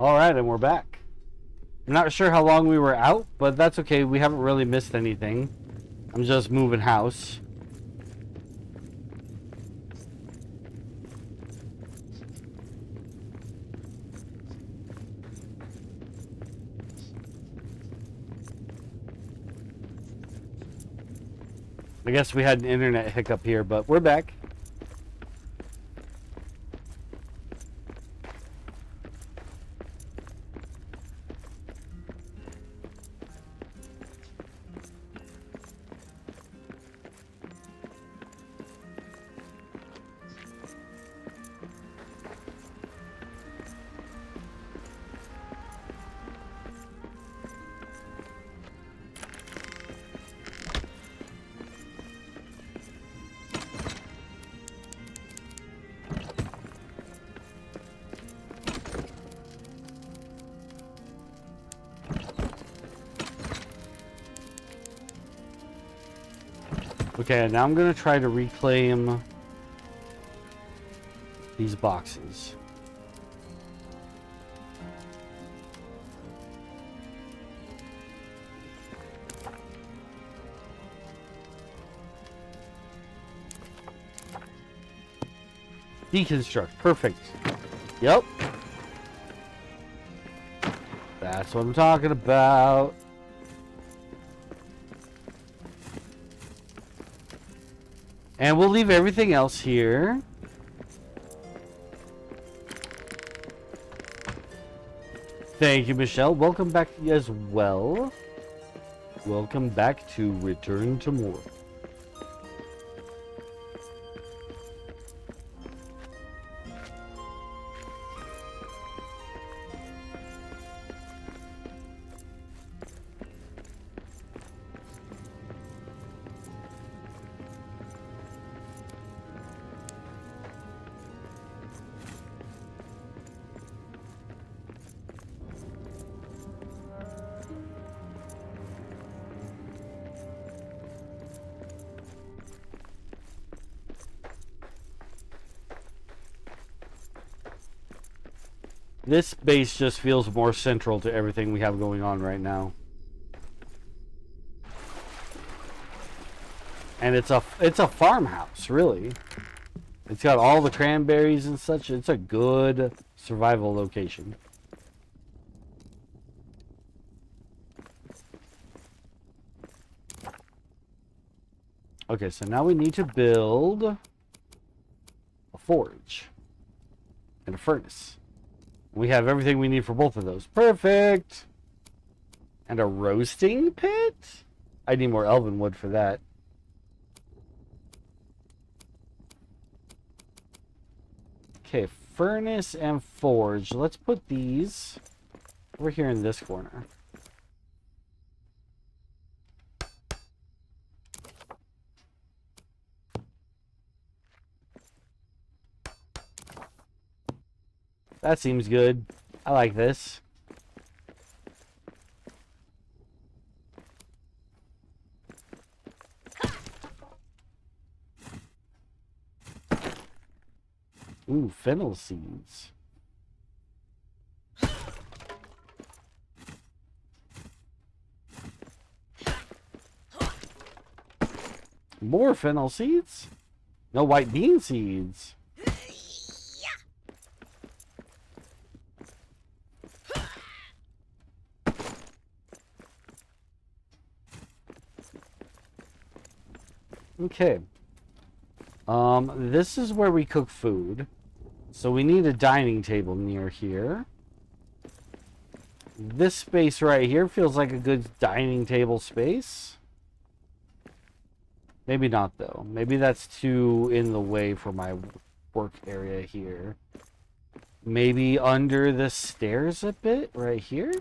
Alright, and we're back. I'm not sure how long we were out, but that's okay. We haven't really missed anything. I'm just moving house. I guess we had an internet hiccup here, but we're back. Okay, now I'm gonna try to reclaim these boxes. Deconstruct, perfect. Yep. That's what I'm talking about. And we'll leave everything else here. Thank you, Michelle. Welcome back as well. Welcome back to Return to Moria. This base just feels more central to everything we have going on right now. And it's a farmhouse, really. It's got all the cranberries and such. It's a good survival location. Okay, so now we need to build a forge and a furnace. We have everything we need for both of those. Perfect! And a roasting pit? I need more elven wood for that. Okay, furnace and forge. Let's put these over here in this corner. That seems good. I like this. Ooh, fennel seeds. More fennel seeds? No white bean seeds. Okay. This is where we cook food. So we need a dining table near here. This space right here feels like a good dining table space. Maybe not, though. Maybe that's too in the way for my work area here. Maybe under the stairs a bit, right here?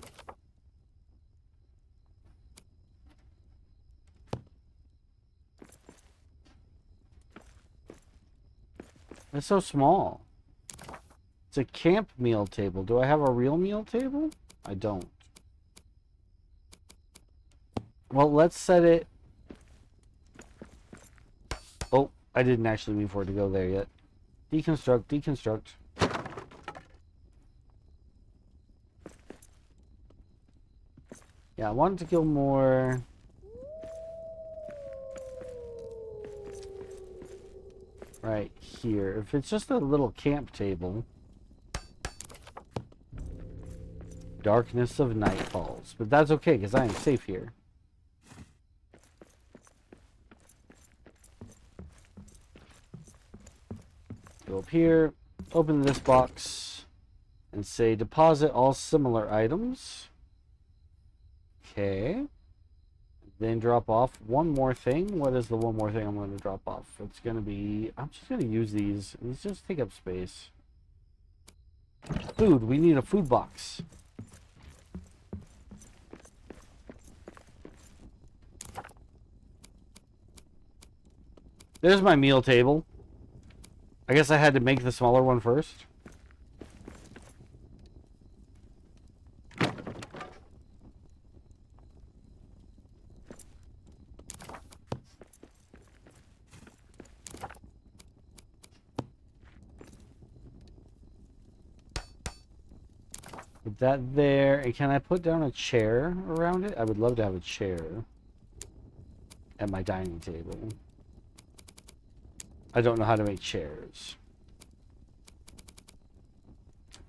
It's so small. It's a camp meal table. Do I have a real meal table? I don't. Well, let's set it... Oh, I didn't actually mean for it to go there yet. Deconstruct, deconstruct. Yeah, I wanted to kill more. Right here. If it's just a little camp table. Darkness of night falls. But that's okay, because I am safe here. Go up here, open this box, and say deposit all similar items. Okay. Then drop off one more thing. What is the one more thing I'm going to drop off? It's going to be... I'm just going to use these. These just take up space. Food. We need a food box. There's my meal table. I guess I had to make the smaller one first. Put that there. And can I put down a chair around it? I would love to have a chair at my dining table. I don't know how to make chairs.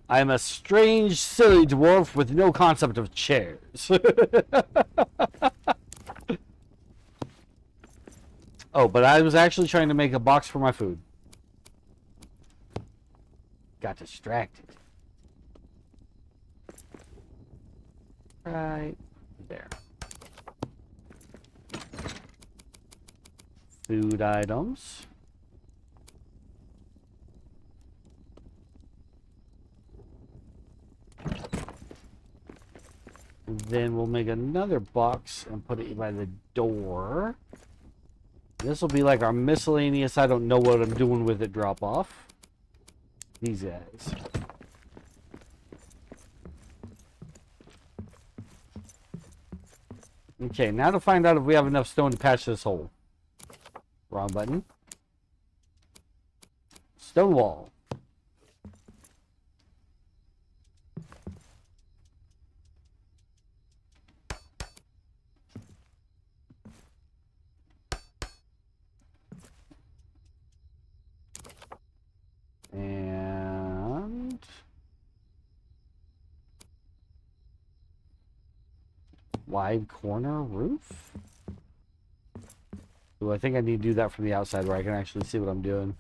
I am a strange, silly dwarf with no concept of chairs. Oh, but I was actually trying to make a box for my food. Got distracted. Right there. Food items. And then we'll make another box and put it by the door. This will be like our miscellaneous, I don't know what I'm doing with it drop off. These guys. Okay, now to find out if we have enough stone to patch this hole. Wrong button. Stone wall. And wide corner roof? Ooh, I think I need to do that from the outside where I can actually see what I'm doing.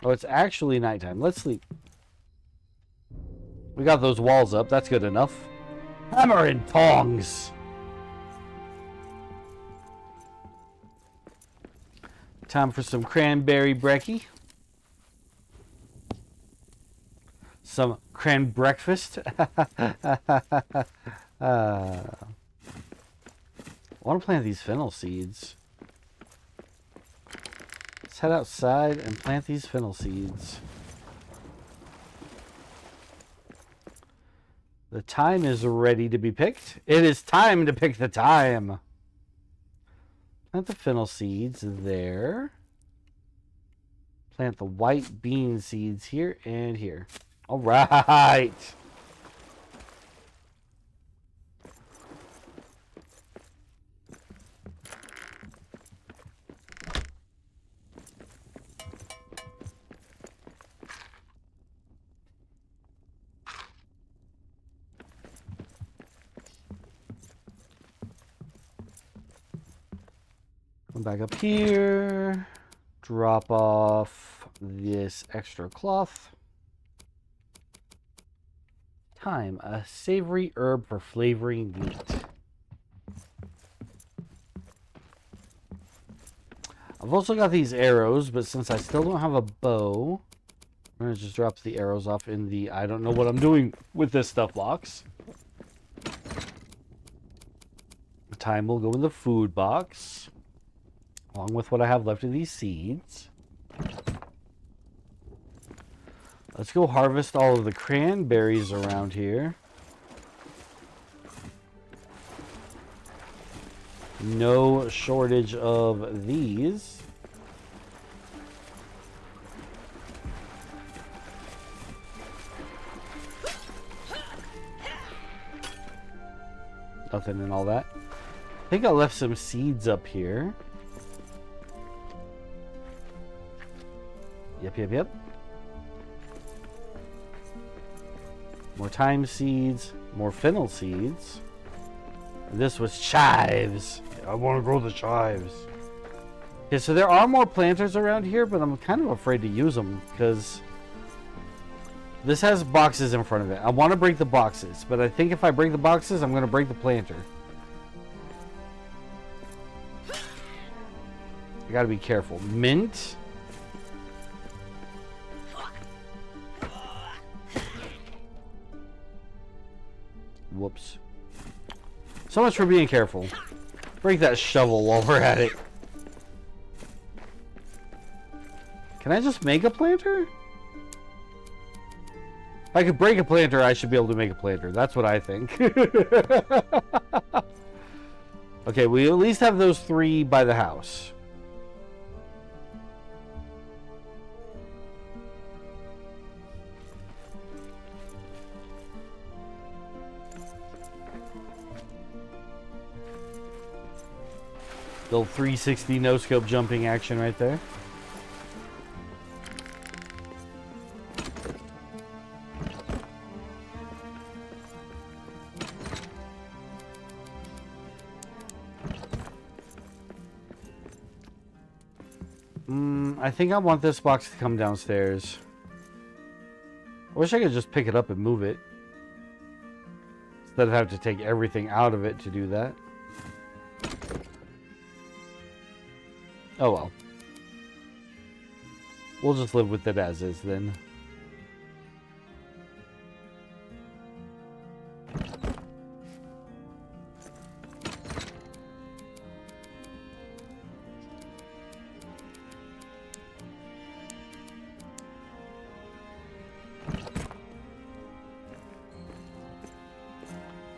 Oh, it's actually nighttime. Let's sleep. We got those walls up. That's good enough. Hammer and tongs. Time for some cranberry brekkie. Some cran breakfast. I want to plant these fennel seeds. Let's head outside and plant these fennel seeds. The thyme is ready to be picked. It is time to pick the thyme. Plant the fennel seeds there. Plant the white bean seeds here and here. All right. Come back up here. Drop off this extra cloth. Thyme, a savory herb for flavoring meat. I've also got these arrows, but since I still don't have a bow, I'm going to just drop the arrows off in the I don't know what I'm doing with this stuff box. The thyme will go in the food box, along with what I have left of these seeds. Let's go harvest all of the cranberries around here. No shortage of these. Nothing in all that. I think I left some seeds up here. Yep. More thyme seeds. More fennel seeds. And this was chives. I want to grow the chives. Okay, so there are more planters around here, but I'm kind of afraid to use them because this has boxes in front of it. I want to break the boxes, but I think if I break the boxes, I'm going to break the planter. I got to be careful. Mint. Whoops. So much for being careful. Break that shovel while we're at it. Can I just make a planter? If I could break a planter, I should be able to make a planter. That's what I think. Okay, we at least have those 3 by the house. Little 360 no-scope jumping action right there. I think I want this box to come downstairs. I wish I could just pick it up and move it, instead of having to take everything out of it to do that. Oh well. We'll just live with it as is then.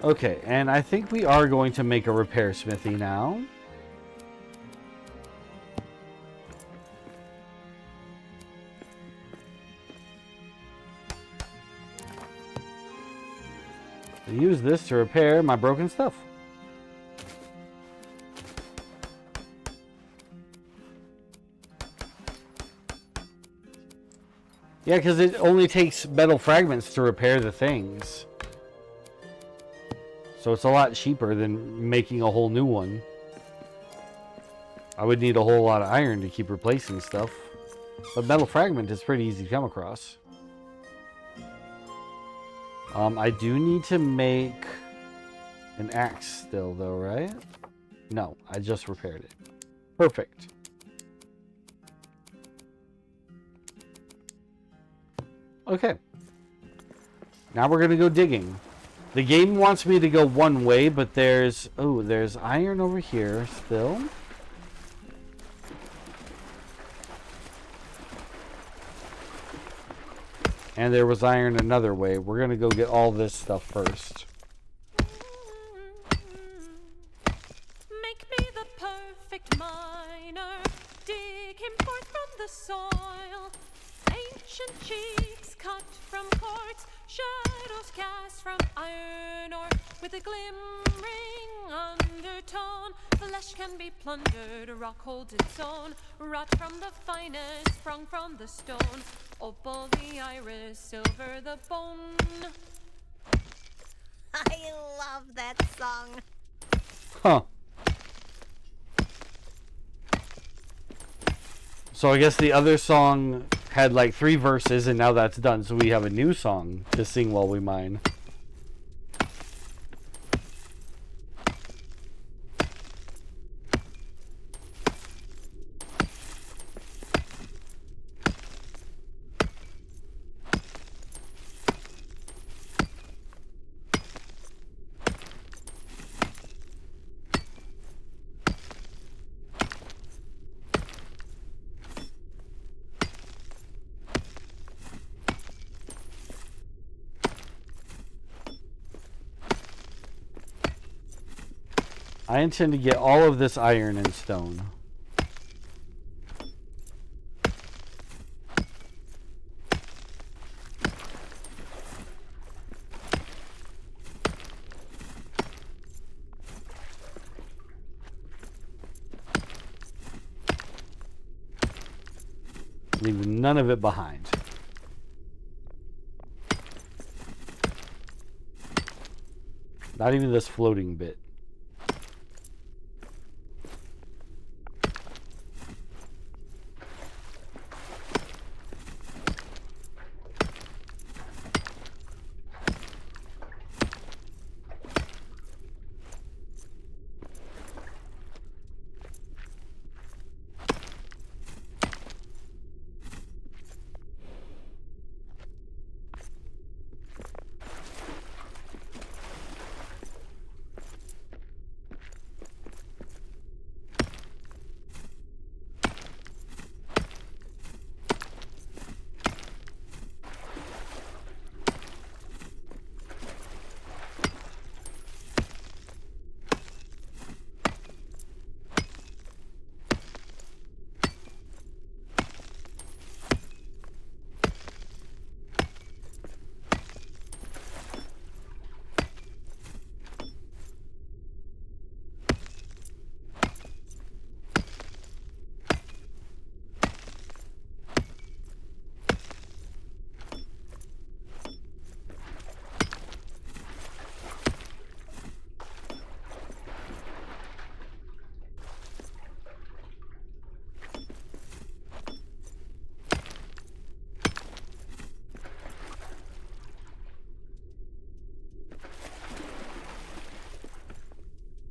Okay, and I think we are going to make a repair smithy now. Use this to repair my broken stuff. Yeah, because it only takes metal fragments to repair the things. So it's a lot cheaper than making a whole new one. I would need a whole lot of iron to keep replacing stuff. But metal fragment is pretty easy to come across. I do need to make an axe still, though, right? No, I just repaired it. Perfect. Okay. Now we're going to go digging. The game wants me to go one way, but there's iron over here still. And there was iron another way. We're going to go get all this stuff first. Make me the perfect miner. Dig him forth from the soil. Ancient cheeks cut from quartz. Shadows cast from iron ore. With a glimmering undertone. Flesh can be plundered. Rock holds its own. Wrought from the finest. Sprung from the stone. Opal the iris, silver the bone. I love that song. Huh. So I guess the other song had like 3 verses and now that's done. So we have a new song to sing while we mine. I intend to get all of this iron and stone. Leave none of it behind. Not even this floating bit.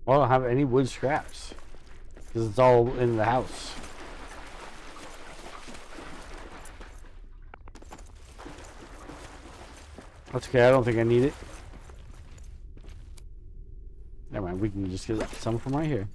Well, I don't have any wood scraps because it's all in the house. That's okay. I don't think I need it. Never mind. We can just get some from right here.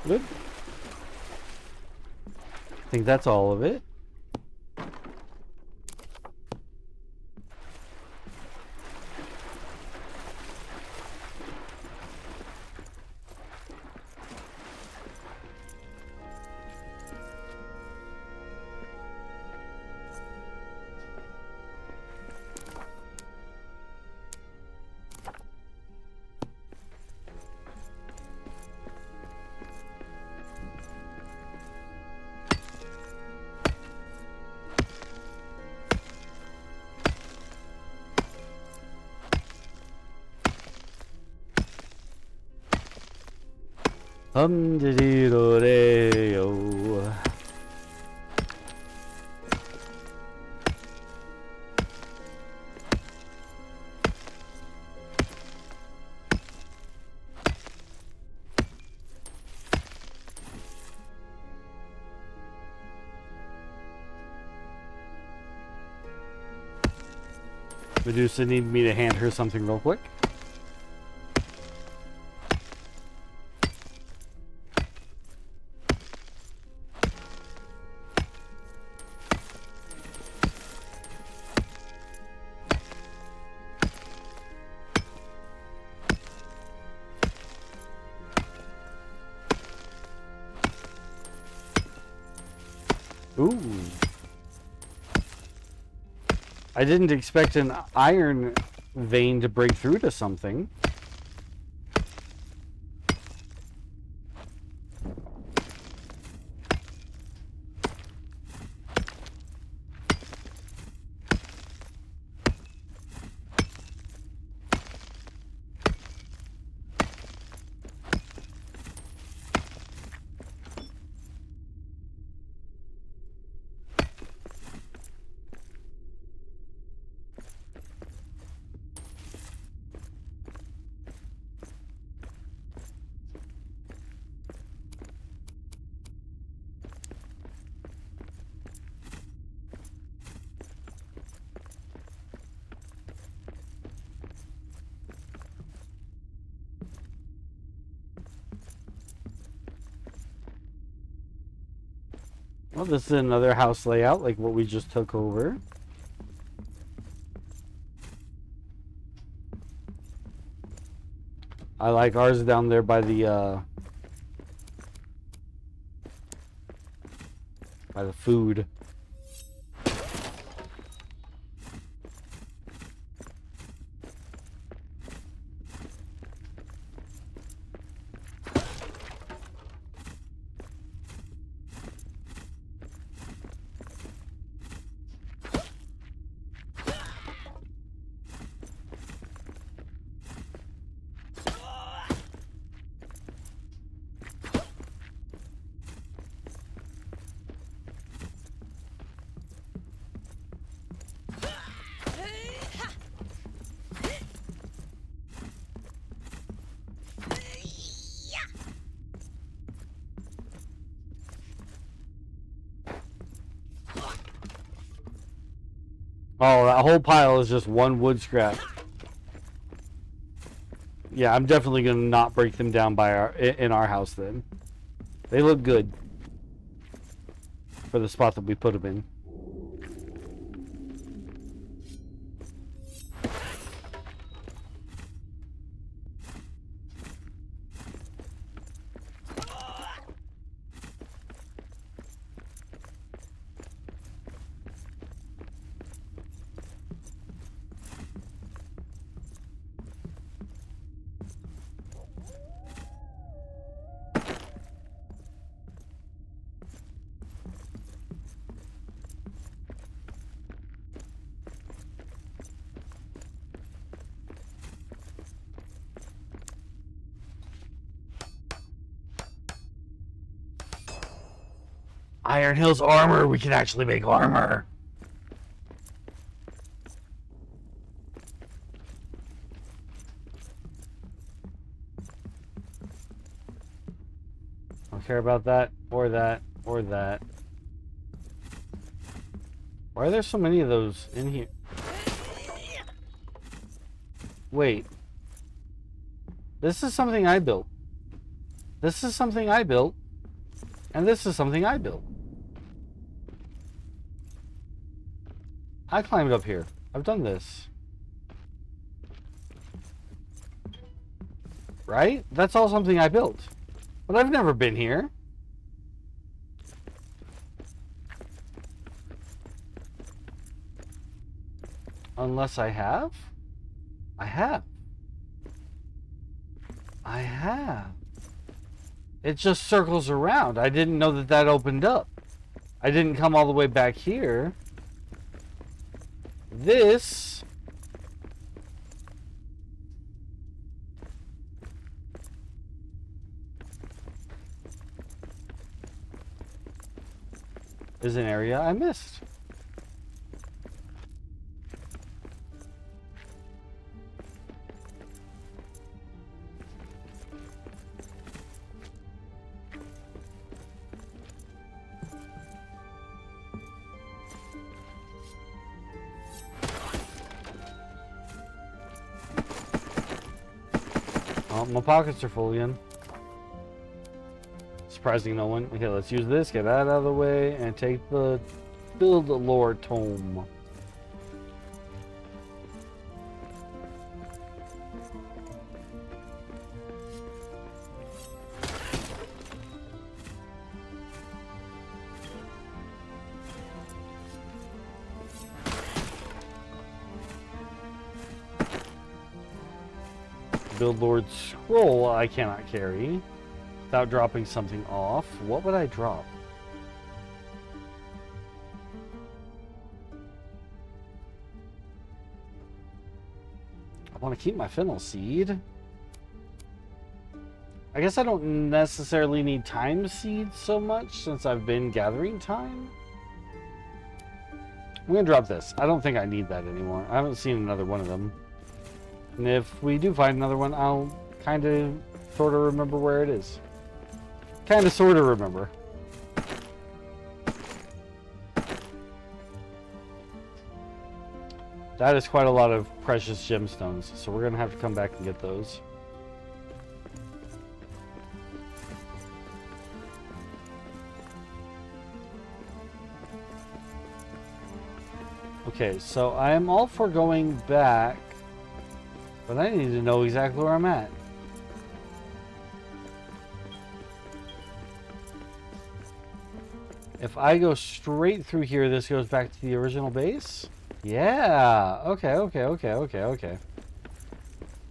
Good. I think that's all of it. Hum-de-dee-do-de-o. Medusa need me to hand her something real quick. Ooh. I didn't expect an iron vein to break through to something. Well, this is another house layout like what we just took over. I like ours down there by the food. Oh, that whole pile is just one wood scrap. Yeah, I'm definitely gonna not break them down in our house then. They look good for the spot that we put them in. Iron Hills armor. We can actually make armor. Don't care about that or that or that. Why are there so many of those in here? Wait. This is something I built. This is something I built. And this is something I built. I climbed up here. I've done this. Right? That's all something I built. But I've never been here. Unless I have? I have. I have. It just circles around. I didn't know that that opened up. I didn't come all the way back here. This is an area I missed. Oh, my pockets are full again. Surprising no one. Okay, let's use this, get that out of the way, and build the lore tome. Build Lord Scroll I cannot carry without dropping something off. What would I drop? I want to keep my fennel seed. I guess I don't necessarily need time seeds so much since I've been gathering time. I'm going to drop this. I don't think I need that anymore. I haven't seen another one of them. And if we do find another one, I'll kind of, sort of remember where it is. Kind of, sort of remember. That is quite a lot of precious gemstones, so we're going to have to come back and get those. Okay, so I am all for going back, but I need to know exactly where I'm at. If I go straight through here, this goes back to the original base? Yeah. Okay.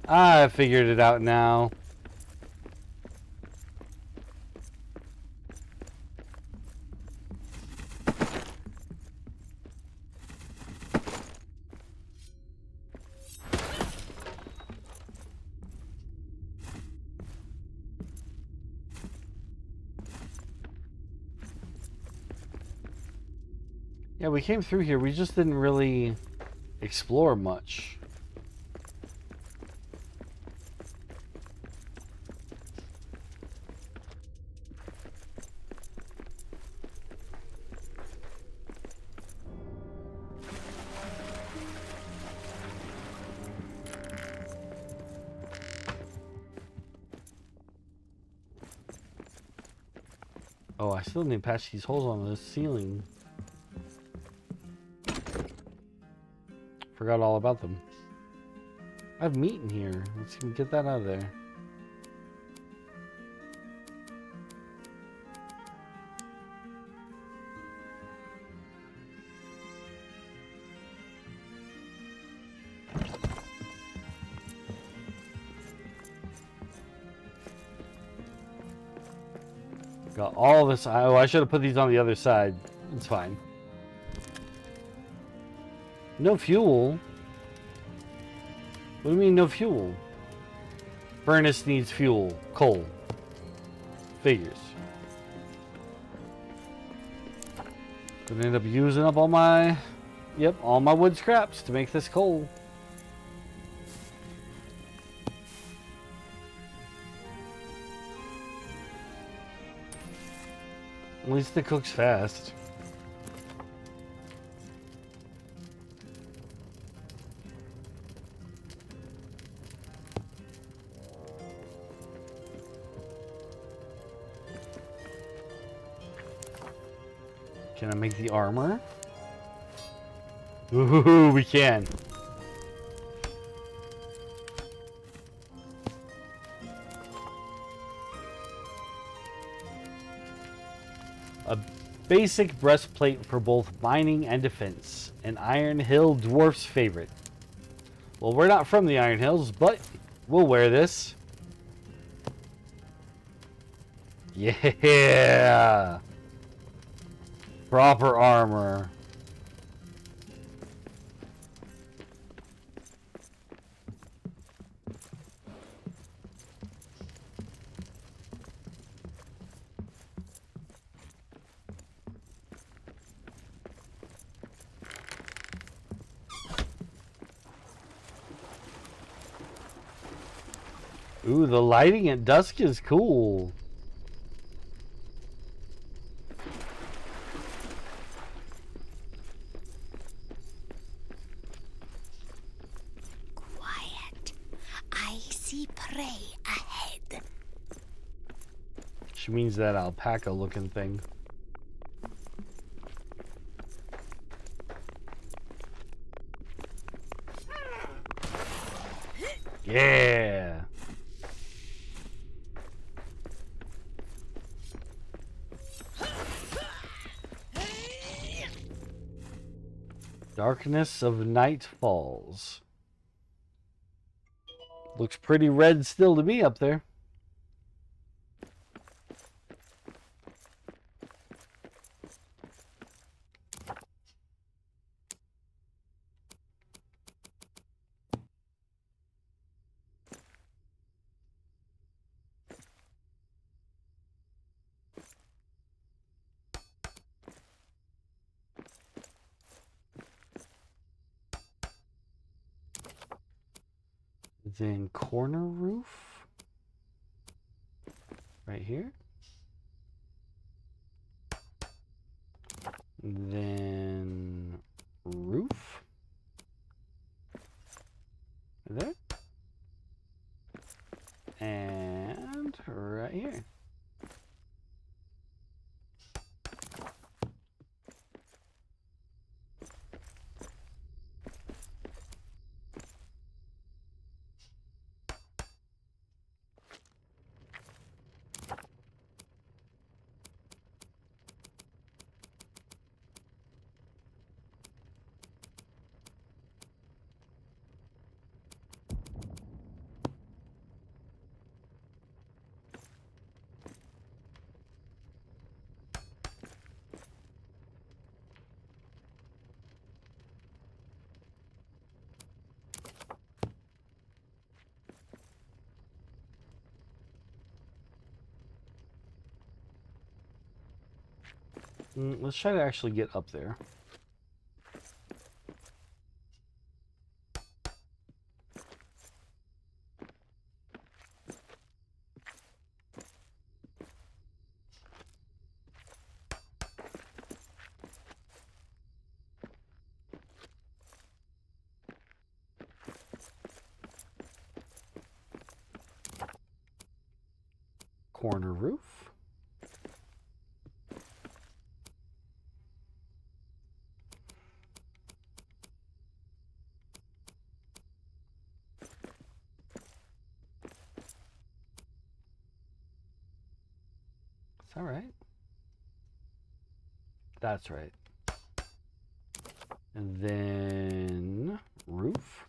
I figured it out now. Yeah, we came through here. We just didn't really explore much. Oh, I still need to patch these holes on the ceiling. Forgot all about them. I have meat in here. Let's get that out of there. Got all this. Oh, I should have put these on the other side. It's fine. No fuel? What do you mean no fuel? Furnace needs fuel. Coal. Figures. Gonna end up using up all my... Yep, all my wood scraps to make this coal. At least it cooks fast. Can I make the armor? Ooh, we can. A basic breastplate for both mining and defense. An Iron Hill dwarf's favorite. Well, we're not from the Iron Hills, but we'll wear this. Yeah! Proper armor. Ooh, the lighting at dusk is cool. Quiet. I see prey ahead. She means that alpaca looking thing. Yeah. Darkness of night falls. Looks pretty red still to me up there. Then corner roof. Right here. Then roof. There. And right here. Let's try to actually get up there. Corner roof. Is that right? That's right. And then roof.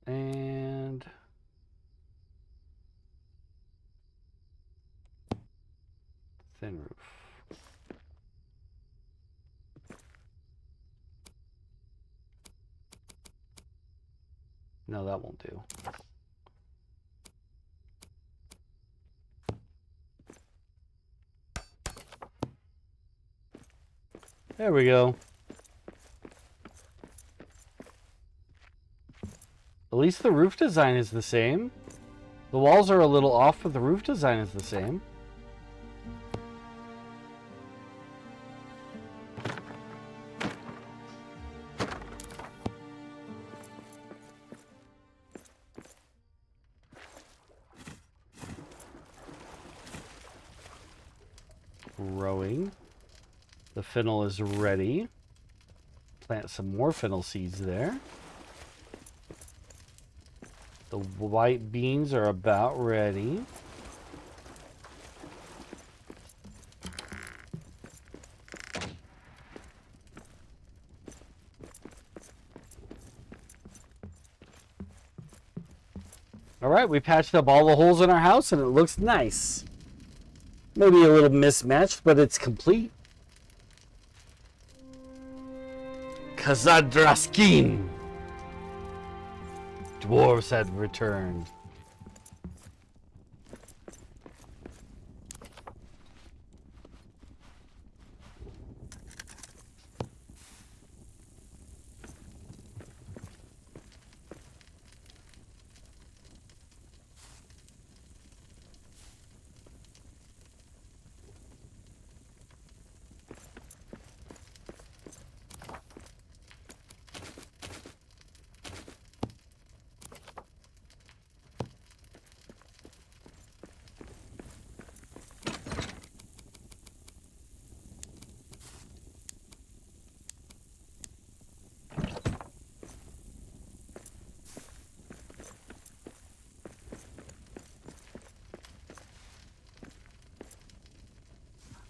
And thin roof. No, that won't do. There we go. At least the roof design is the same. The walls are a little off, but the roof design is the same. Growing. The fennel is ready. Plant some more fennel seeds there. The white beans are about ready. All right, we patched up all the holes in our house and it looks nice. Maybe a little mismatched, but it's complete. Kazadraskin! Dwarves had returned.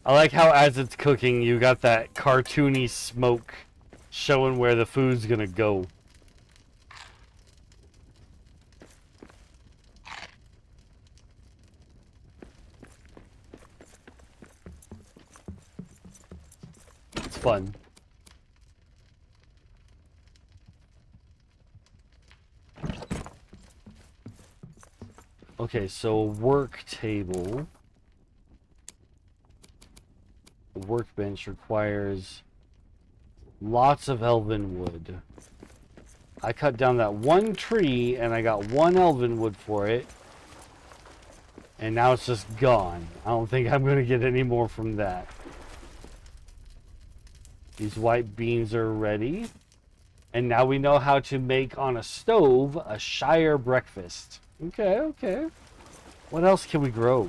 I like how as it's cooking, you got that cartoony smoke showing where the food's gonna go. It's fun. Okay, so work table. The workbench requires lots of elven wood. I cut down that one tree and I got one elven wood for it. And now it's just gone. I don't think I'm going to get any more from that. These white beans are ready. And now we know how to make on a stove a Shire breakfast. Okay, okay. What else can we grow?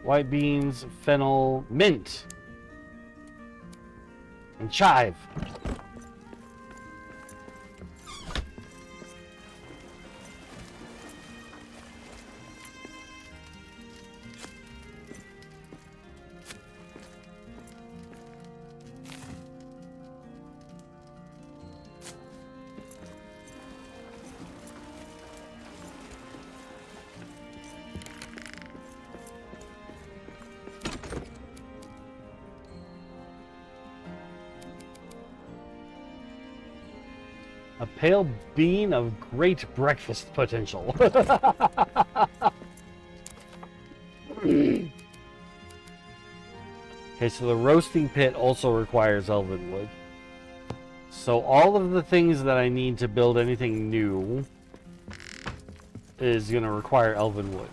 White beans, fennel, mint, and chive. A pale bean of great breakfast potential. Okay, so the roasting pit also requires elven wood. So all of the things that I need to build anything new is going to require elven wood.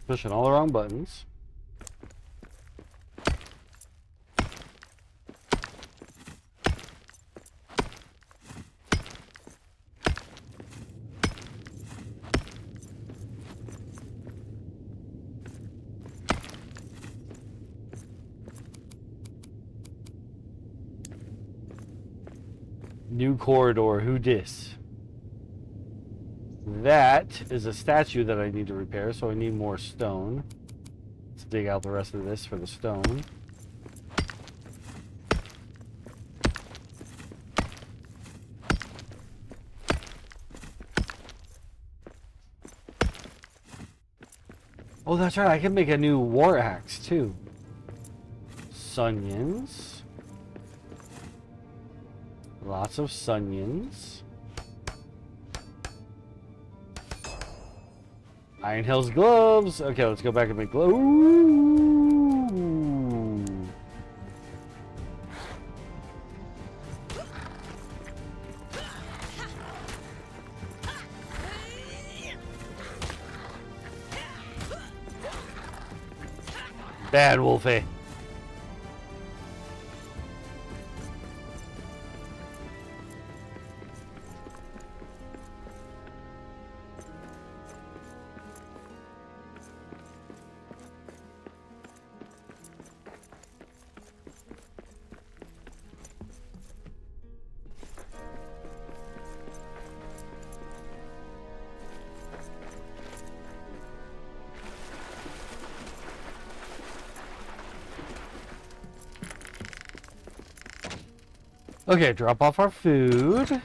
Pushing all the wrong buttons. New corridor, who dis? That is a statue that I need to repair, so I need more stone. Let's dig out the rest of this for the stone. Oh, that's right, I can make a new war axe, too. Sunions. Lots of sunions. Iron Hills gloves. Okay, let's go back and make gloves. Bad Wolfie. Okay, drop off our food.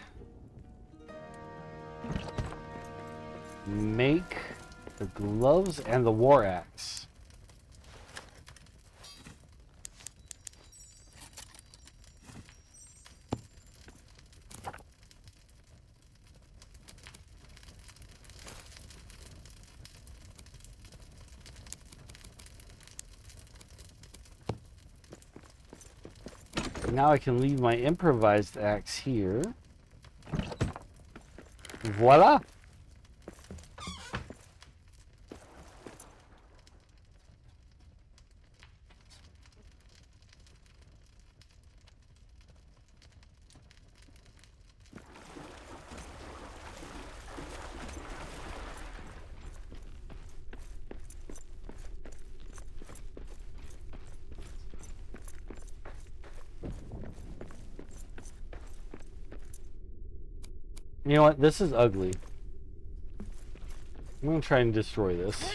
Make the gloves and the war axe. Now I can leave my improvised axe here. Voila! You know what? This is ugly. I'm gonna try and destroy this.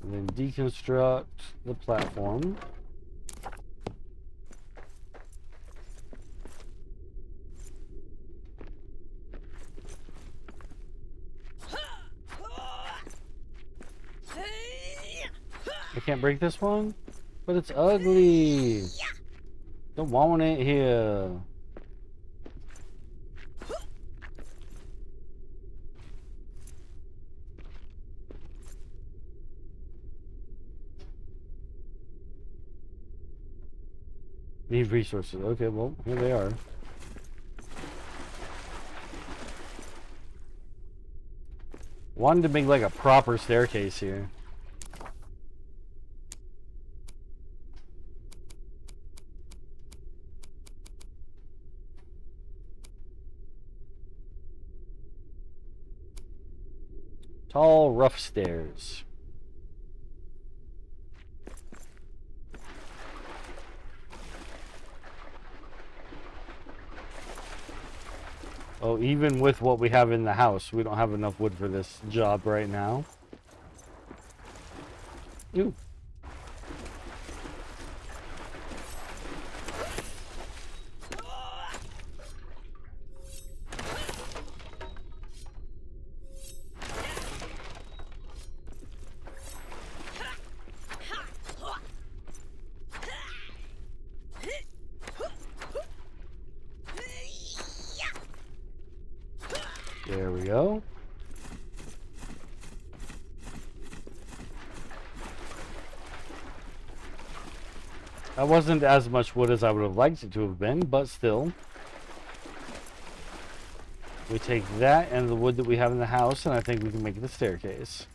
And then deconstruct the platform. I can't break this one? But it's ugly. Don't want it here. Need resources. Okay, well, here they are. Wanted to make like a proper staircase here. Tall, rough stairs. Oh, even with what we have in the house, we don't have enough wood for this job right now. Ooh. There we go. That wasn't as much wood as I would have liked it to have been, but still. We take that and the wood that we have in the house, and I think we can make the staircase.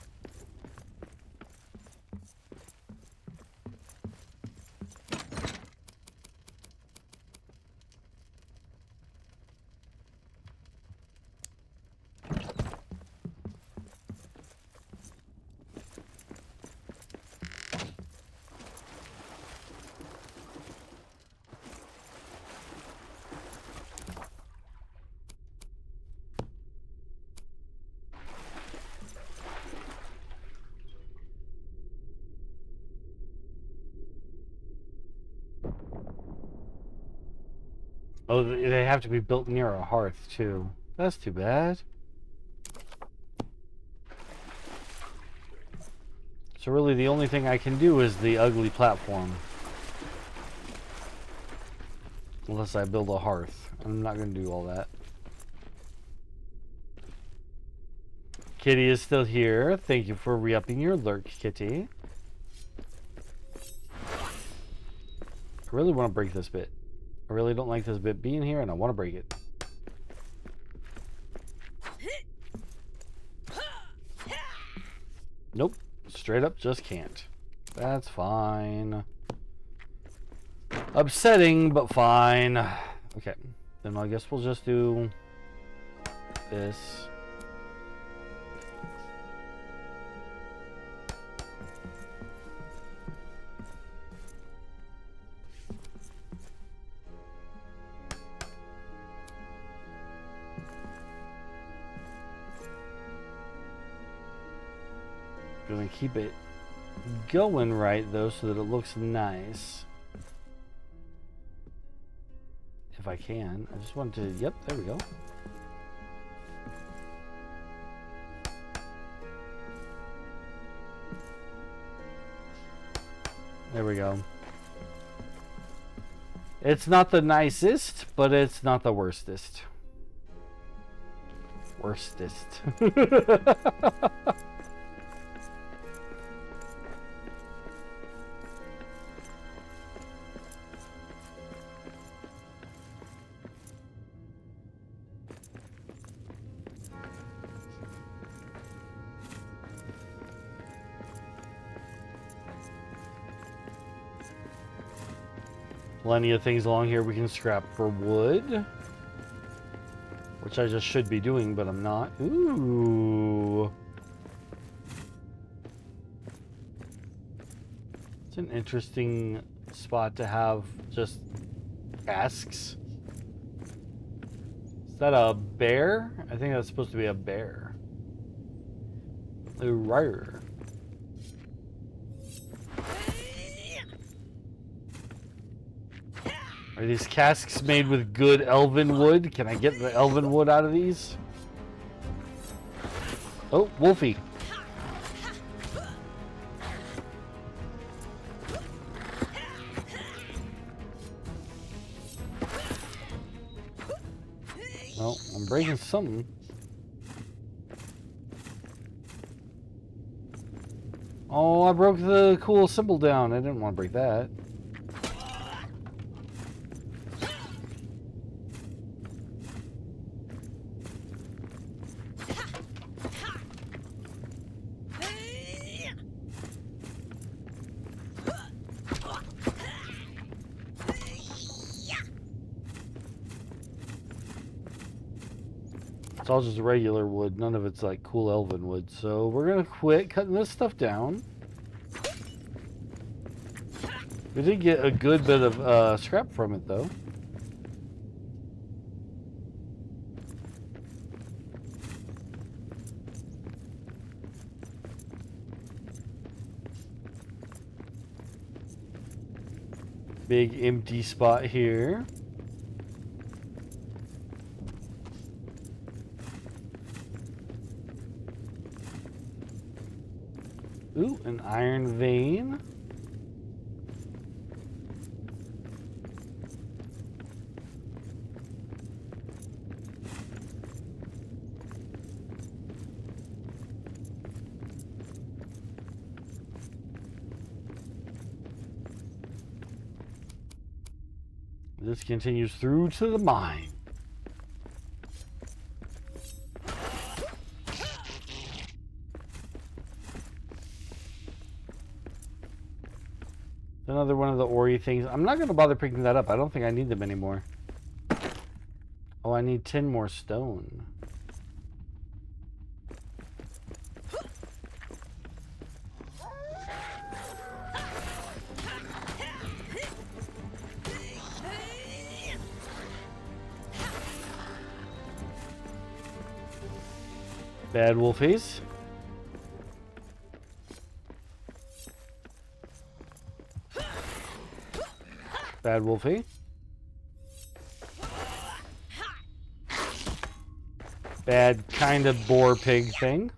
Oh, they have to be built near a hearth, too. That's too bad. So really the only thing I can do is the ugly platform. Unless I build a hearth. I'm not going to do all that. Kitty is still here. Thank you for re-upping your lurk, Kitty. I really want to break this bit. I really don't like this bit being here, and I want to break it. Nope. Straight up just can't. That's fine. Upsetting, but fine. Okay. Then I guess we'll just do this. Gonna keep it going right though so that it looks nice. If I can. I just want to, yep, there we go. There we go. It's not the nicest, but it's not the worstest. Worstest. Plenty of things along here we can scrap for wood. Which I just should be doing, but I'm not. Ooh. It's an interesting spot to have just casks. Is that a bear? I think that's supposed to be a bear. Ooh, rare. Are these casks made with good elven wood? Can I get the elven wood out of these? Oh, Wolfie. Well, I'm breaking something. Oh, I broke the cool symbol down. I didn't want to break that. It's all just regular wood. None of it's like cool elven wood. So we're going to quit cutting this stuff down. We did get a good bit of scrap from it, though. Big empty spot here. Ooh, an iron vein. This continues through to the mine. Another one of the ori things. I'm not going to bother picking that up. I don't think I need them anymore. Oh, I need 10 more stone. Bad wolfies. Bad wolfie. Bad kind of boar pig thing.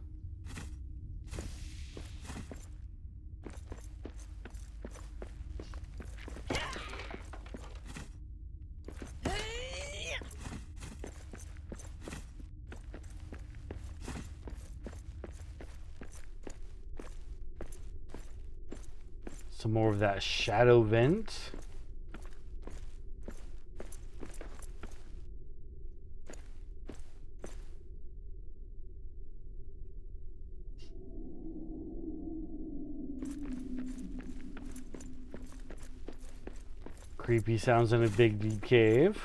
Some more of that shadow vent. Creepy sounds in a big deep cave.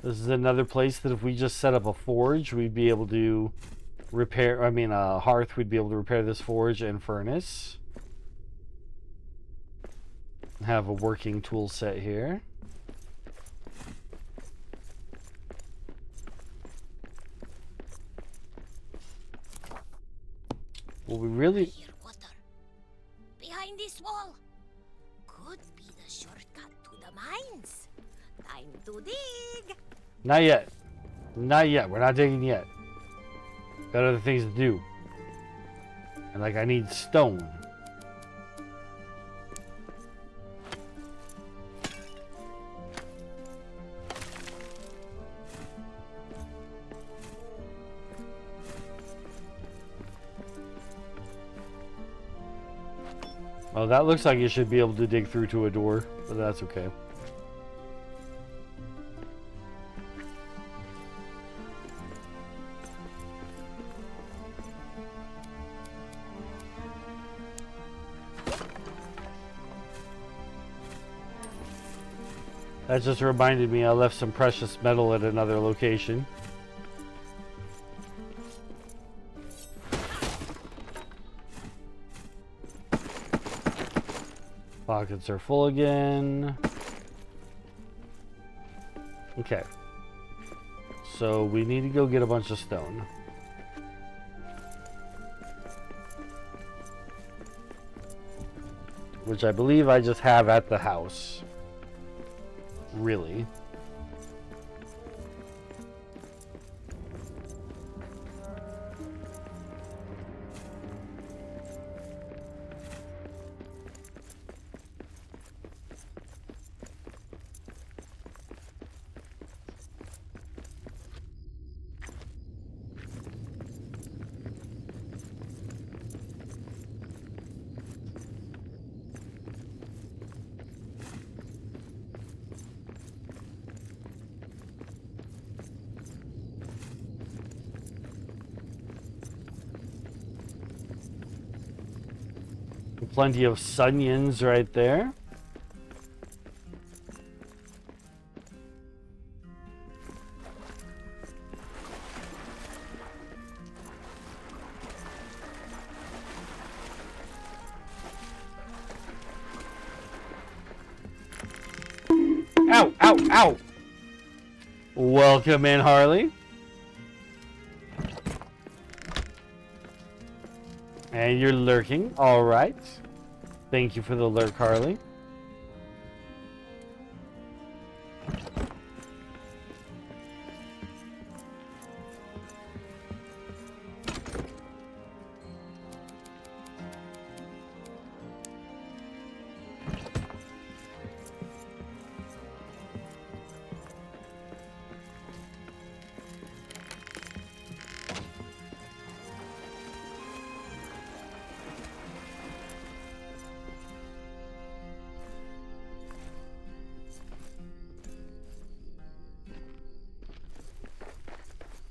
This is another place that if we just set up a forge, we'd be able to repair, a hearth, we'd be able to repair this forge and furnace. Have a working tool set here. Well, we really... I hear water. Behind this wall. Could be the shortcut to the mines. Time to dig. Not yet. Not yet. We're not digging yet. Got other things to do. And like, I need stone. Oh, that looks like it should be able to dig through to a door, but that's okay. That just reminded me I left some precious metal at another location. Pockets are full again. Okay. So we need to go get a bunch of stone. Which I believe I just have at the house. Really. Plenty of sunions right there. Ow, ow, ow! Welcome in, Harley. And you're lurking. All right. Thank you for the lurk, Harley.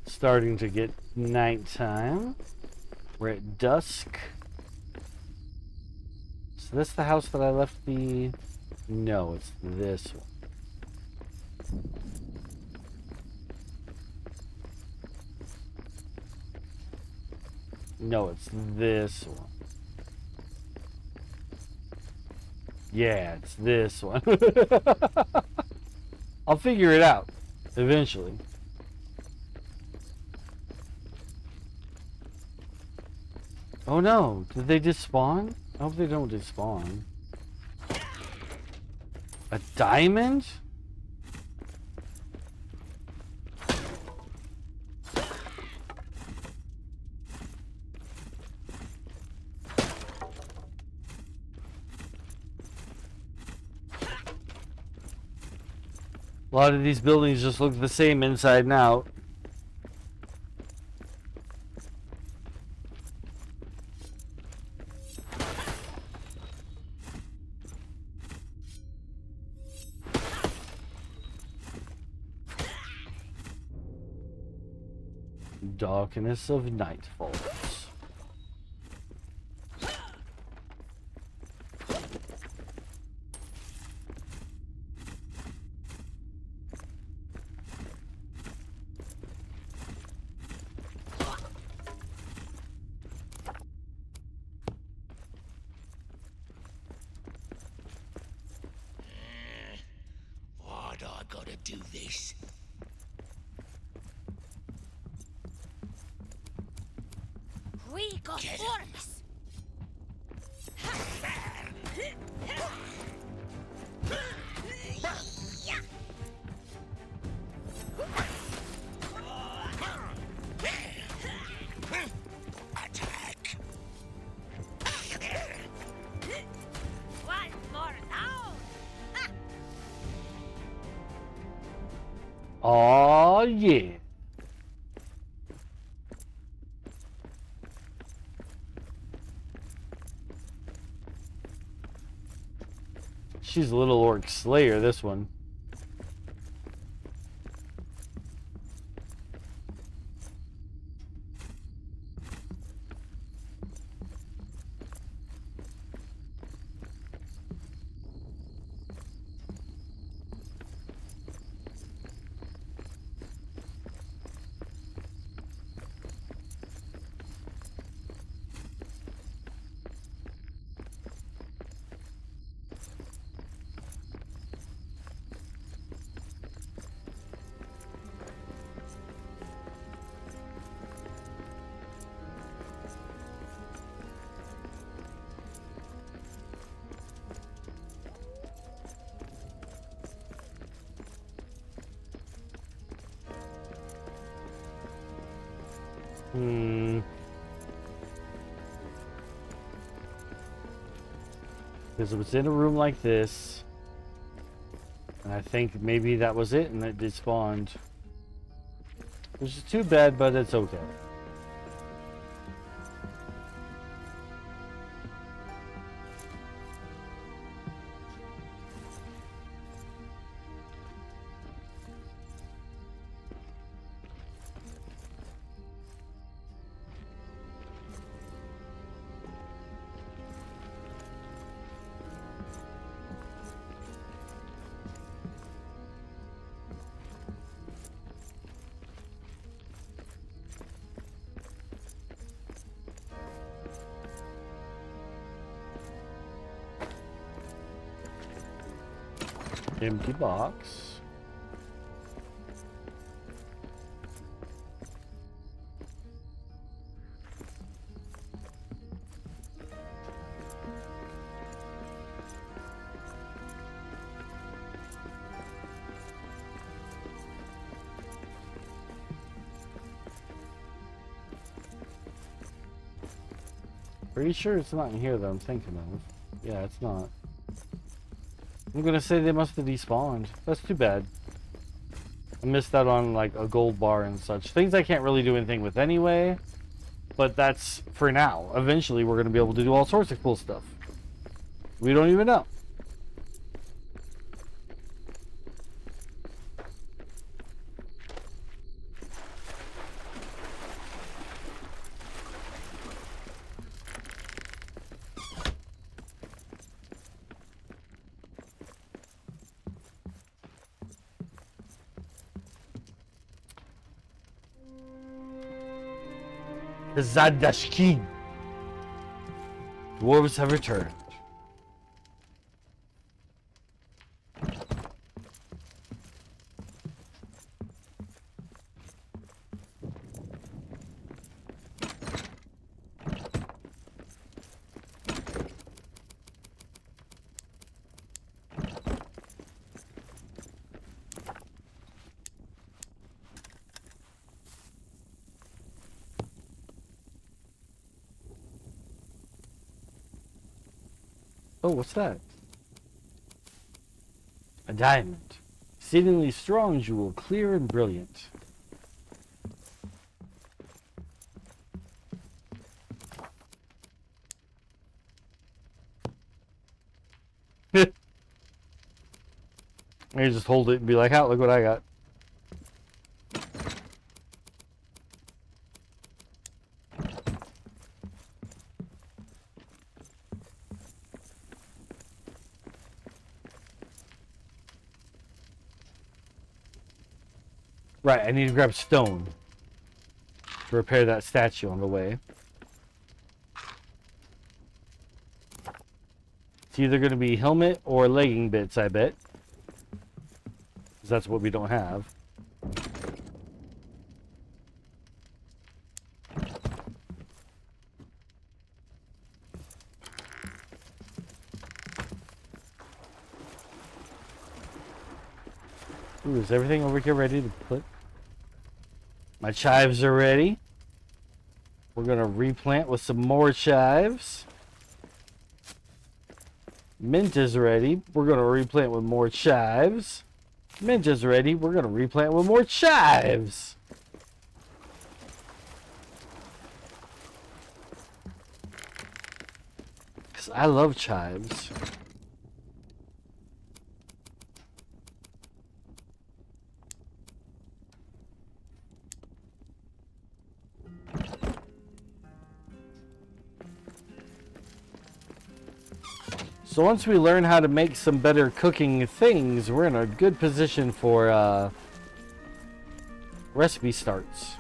Starting to get nighttime. We're at dusk. So this the house that I left the... No, it's this one. No, it's this one. Yeah, it's this one. I'll figure it out eventually. Oh no, did they just spawn? I hope they don't despawn. A diamond? A lot of these buildings just look the same inside and out. Darkness of night falls. Why'd I gotta do this? We got forks. Attack. One more down. Oh yeah. She's a little orc slayer, this one. Because it was in a room like this. And I think maybe that was it and it despawned. Which is too bad, but it's okay. Empty box. Pretty sure it's not in here that I'm thinking of. Yeah, it's not. I'm gonna say they must have despawned. That's too bad. I missed out on like a gold bar and such. Things I can't really do anything with anyway. But that's for now. Eventually we're gonna be able to do all sorts of cool stuff. We don't even know. The Zadashkin. Dwarves have returned. Oh, what's that? A diamond. Exceedingly strong jewel, clear and brilliant. I just hold it and be like, "How? Look what I got." Right, I need to grab stone to repair that statue on the way. It's either going to be helmet or legging bits, I bet. Because that's what we don't have. Ooh, is everything over here ready to put? My chives are ready. We're going to replant with some more chives. Mint is ready. We're going to replant with more chives. Mint is ready. We're going to replant with more chives. Because I love chives. So once we learn how to make some better cooking things, we're in a good position for recipe starts.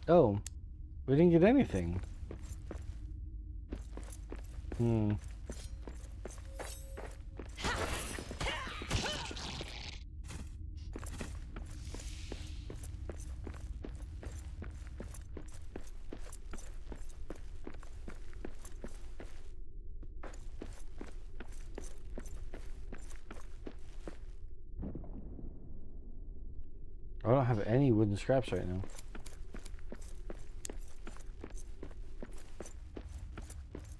Oh, we didn't get anything. I don't have any wooden scraps right now.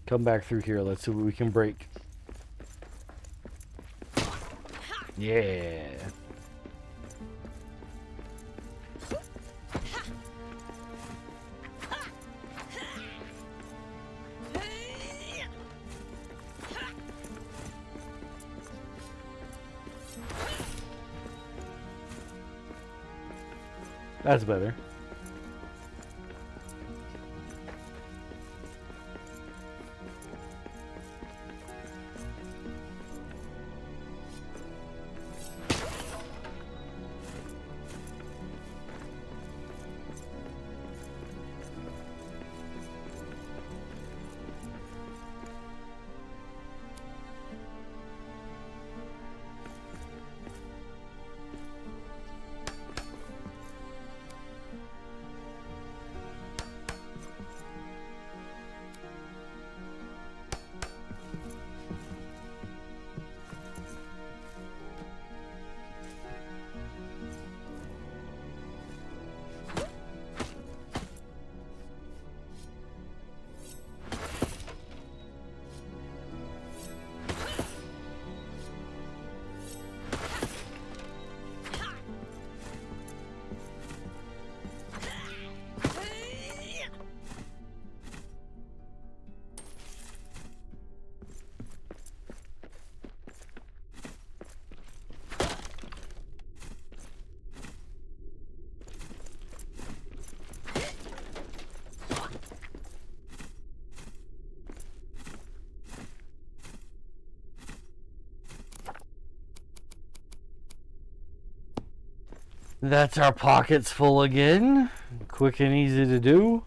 Come back through here. Let's see what we can break. Yeah. That's better. That's our pockets full again. Quick and easy to do.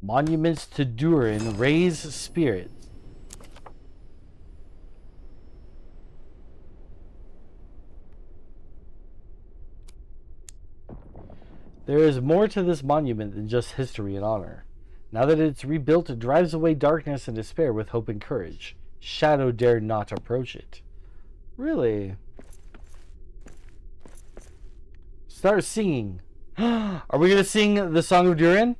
Monuments to Durin raise spirits. There is more to this monument than just history and honor. Now that it's rebuilt, it drives away darkness and despair with hope and courage. Shadow dare not approach it. Really? Start singing. Are we going to sing the Song of Durin?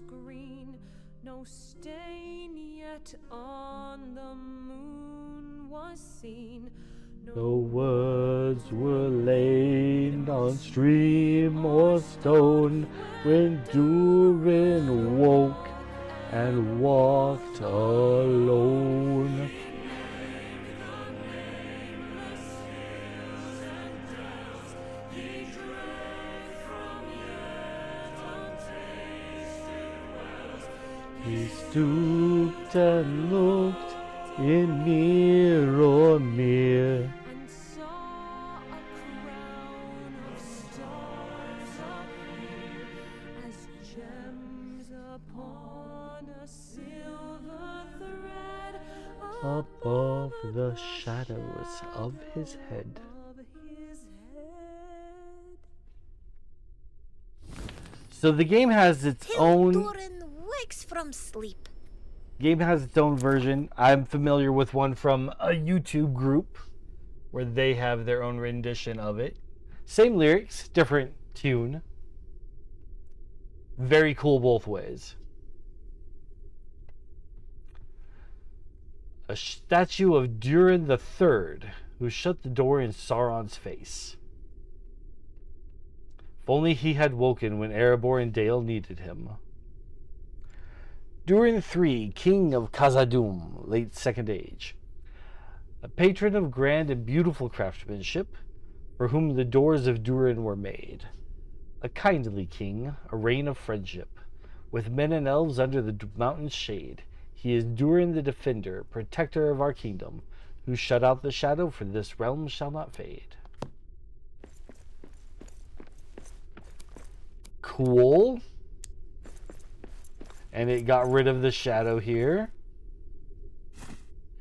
Green, no stain yet on the moon was seen. No words were laid on stream or stone when Durin woke and walked alone. He stooped and looked in mirror and saw a crown of stars appear as gems upon a silver thread above the shadows of his head. So the game has its own. Durin wakes from sleep. Game has its own version. I'm familiar with one from a YouTube group where they have their own rendition of it. Same lyrics, different tune. Very cool both ways. A statue of Durin the Third, who shut the door in Sauron's face. only he had woken when Erebor and Dale needed him. Durin III, King of Khazad-dûm, late Second Age. A patron of grand and beautiful craftsmanship, for whom the doors of Durin were made. A kindly king, a reign of friendship. With men and elves under the mountain's shade, he is Durin the Defender, protector of our kingdom, who shut out the shadow, for this realm shall not fade. Cool. And it got rid of the shadow here.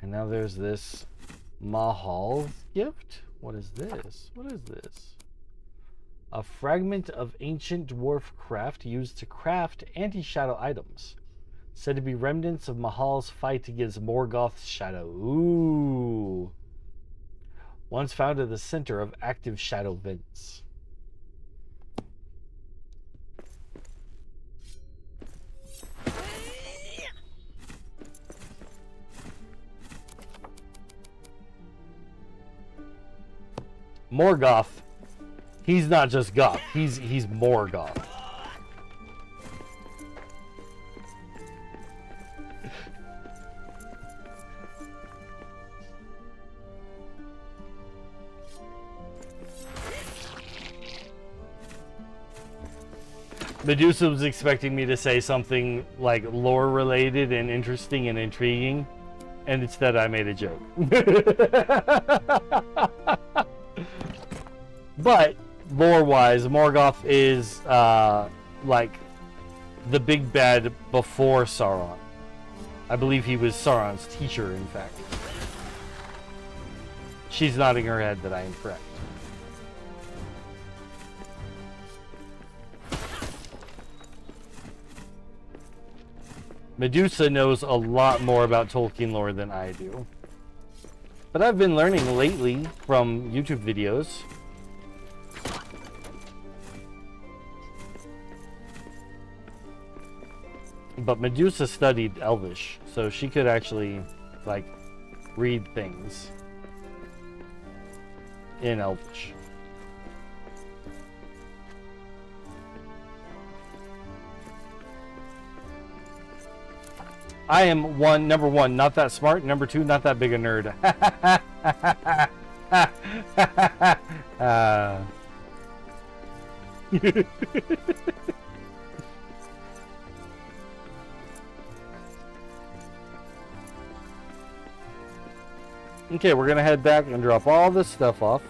And now there's this Mahal gift. What is this? What is this? A fragment of ancient dwarf craft used to craft anti-shadow items. Said to be remnants of Mahal's fight against Morgoth's shadow. Ooh. Once found at the center of active shadow vents. Morgoth. He's not just goth. He's Morgoth. Medusa was expecting me to say something like lore related and interesting and intriguing, and instead I made a joke. But lore-wise, Morgoth is like the big bad before Sauron. I believe he was Sauron's teacher, in fact. She's nodding her head that I am correct. Medusa knows a lot more about Tolkien lore than I do. But I've been learning lately from YouTube videos. But Medusa studied Elvish, so she could actually, like, read things in Elvish. I am number one, not that smart. Number two, not that big a nerd. Okay, we're gonna head back and drop all this stuff off.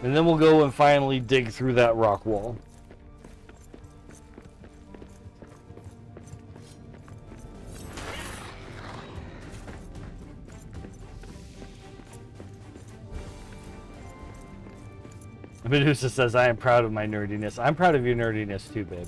And then we'll go and finally dig through that rock wall. Medusa says, I am proud of my nerdiness. I'm proud of your nerdiness too, babe.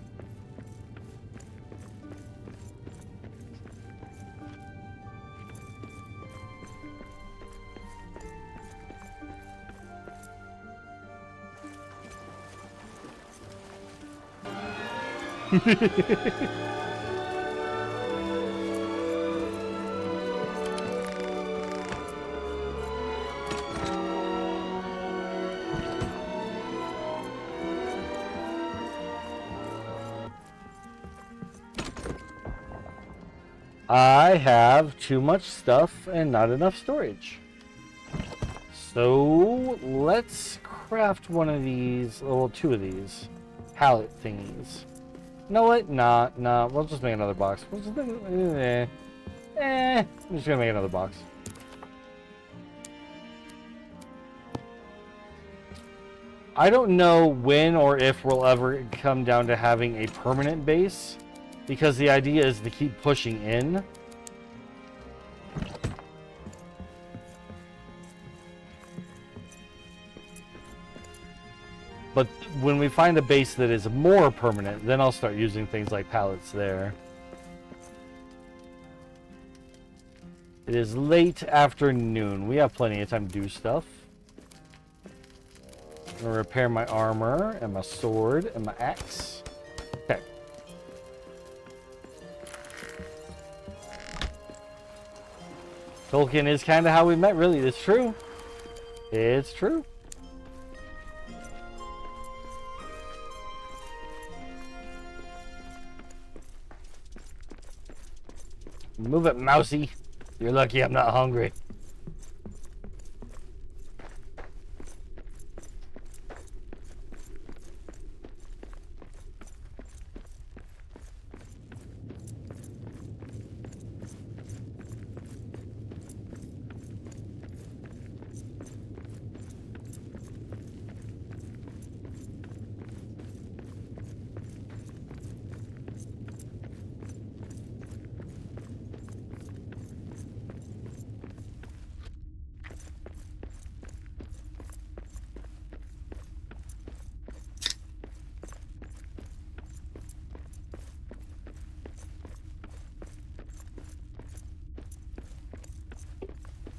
I have too much stuff and not enough storage. So let's craft one of these, well, two of these pallet thingies. You know what? Nah, we'll just make another box. We'll just, I'm just gonna make another box. I don't know when or if we'll ever come down to having a permanent base, because the idea is to keep pushing in. But when we find a base that is more permanent, then I'll start using things like pallets there. It is late afternoon. We have plenty of time to do stuff. I'm gonna repair my armor and my sword and my axe. Okay. Tolkien is kind of how we met, really. It's true. It's true. Move it, mousy. You're lucky I'm not hungry.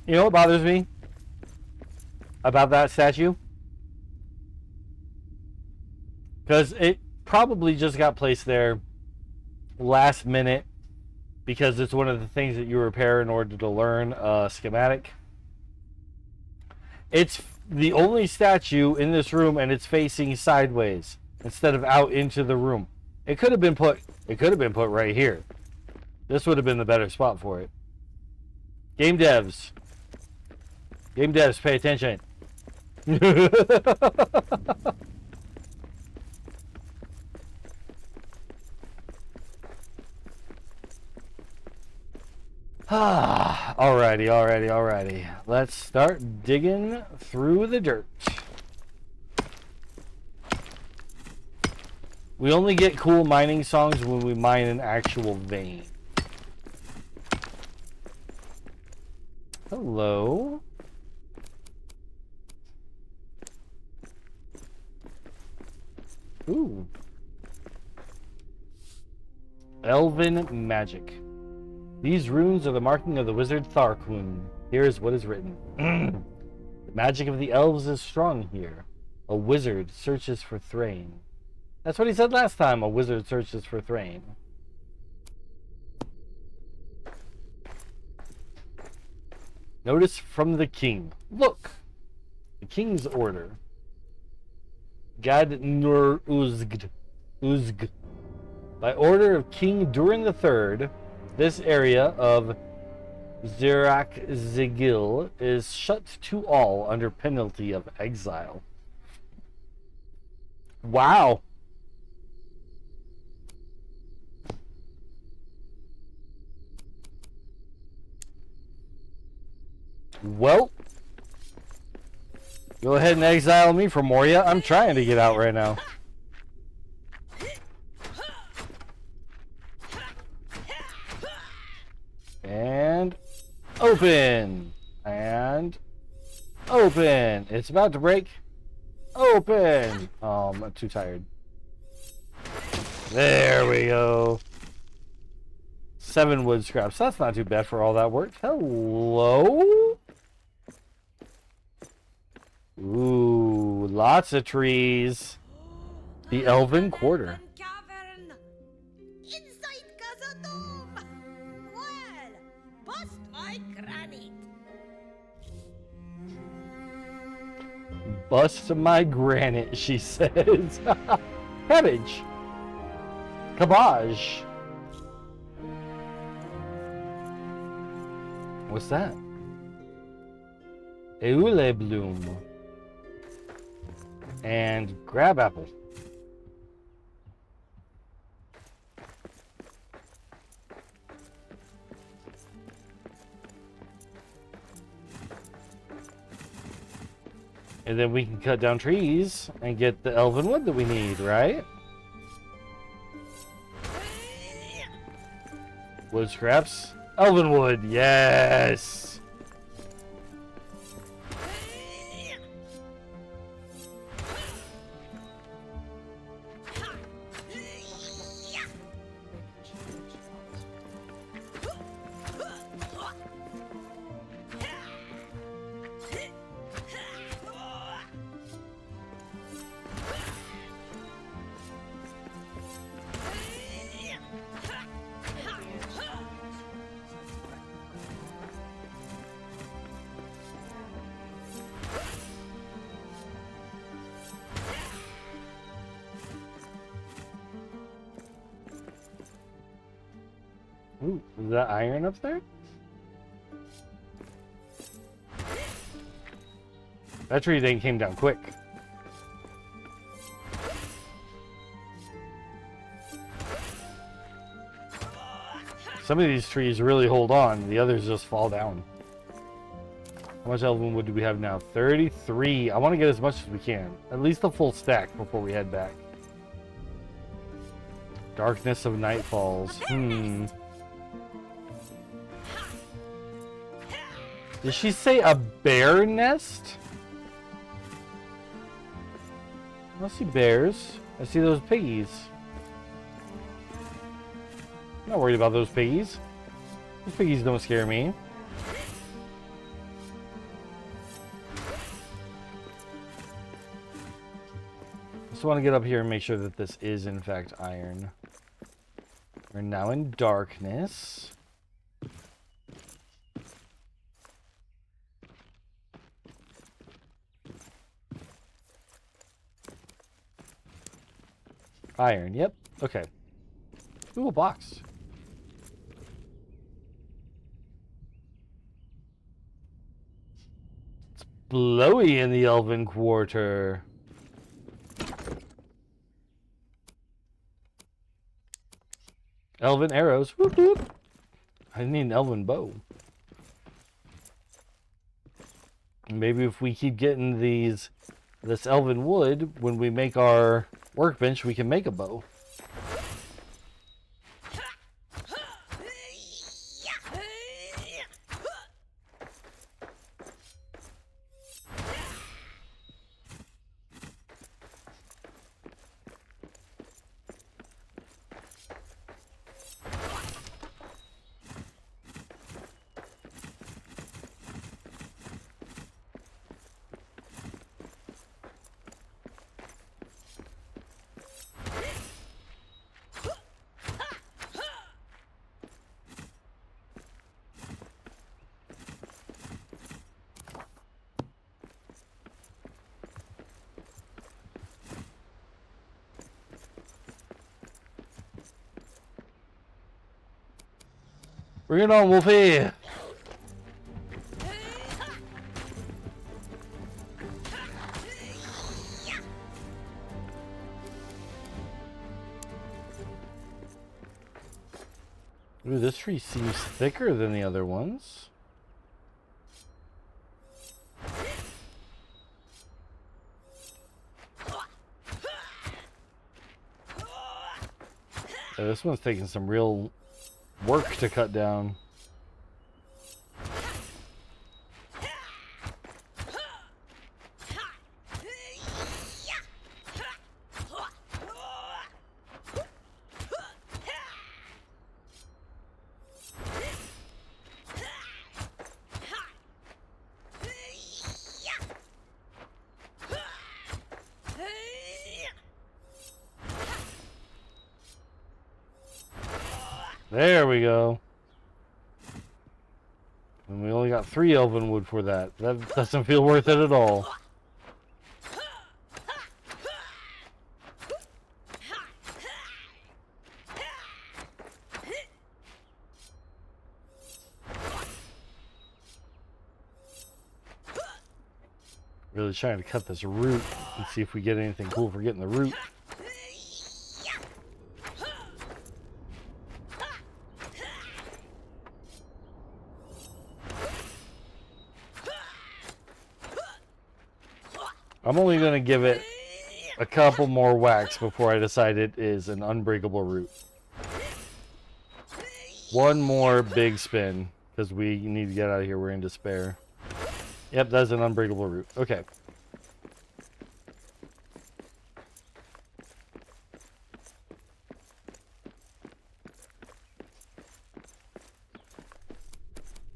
You know what bothers me about that statue? Because it probably just got placed there last minute because it's one of the things that you repair in order to learn a schematic. It's the only statue in this room and it's facing sideways instead of out into the room. It could have been put right here. This would have been the better spot for it. Game devs, pay attention. Alrighty. Let's start digging through the dirt. We only get cool mining songs when we mine an actual vein. Hello. Ooh. Elven magic. These runes are the marking of the wizard Tharkun. Here is what is written. The magic of the elves is strong here. A wizard searches for Thrain. That's what he said last time. A wizard searches for Thrain. Notice from the king. Look! The king's order. Gad Nur Uzgd. By order of King Durin III, this area of Zirak Zigil is shut to all under penalty of exile. Wow. Well, go ahead and exile me from Moria. I'm trying to get out right now. And open. And open. It's about to break. Open. I'm too tired. There we go. 7 wood scraps. That's not too bad for all that work. Hello? Ooh, lots of trees. The Elven Quarter. Cavern. Inside Casa Doom. Well, bust my granite. Bust my granite, she says. Cabbage. Cabbage. What's that? Eule bloom. And crab apple. And then we can cut down trees and get the elven wood that we need, right? Wood scraps. Elven wood, yes! Ooh, is that iron up there? That tree thing came down quick. Some of these trees really hold on, the others just fall down. How much elven wood do we have now? 33. I want to get as much as we can. At least a full stack before we head back. Darkness of night falls. Did she say a bear nest? I don't see bears. I see those piggies. I'm not worried about those piggies. Those piggies don't scare me. Just want to get up here and make sure that this is in fact iron. We're now in darkness. Iron, yep. Okay. Ooh, a box. It's blowy in the Elven Quarter. Elven arrows. Whoop, whoop. I need an elven bow. Maybe if we keep getting this elven wood, when we make our workbench, we can make a bow. Bring it on, Wolfie! Ooh, this tree seems thicker than the other ones. Yeah, this one's taking some real work to cut down. There we go. And we only got 3 elven wood for that. That doesn't feel worth it at all. Really trying to cut this root and see if we get anything cool for getting the root. I'm only going to give it a couple more whacks before I decide it is an unbreakable root. One more big spin, because we need to get out of here. We're in despair. Yep, that's an unbreakable root. Okay.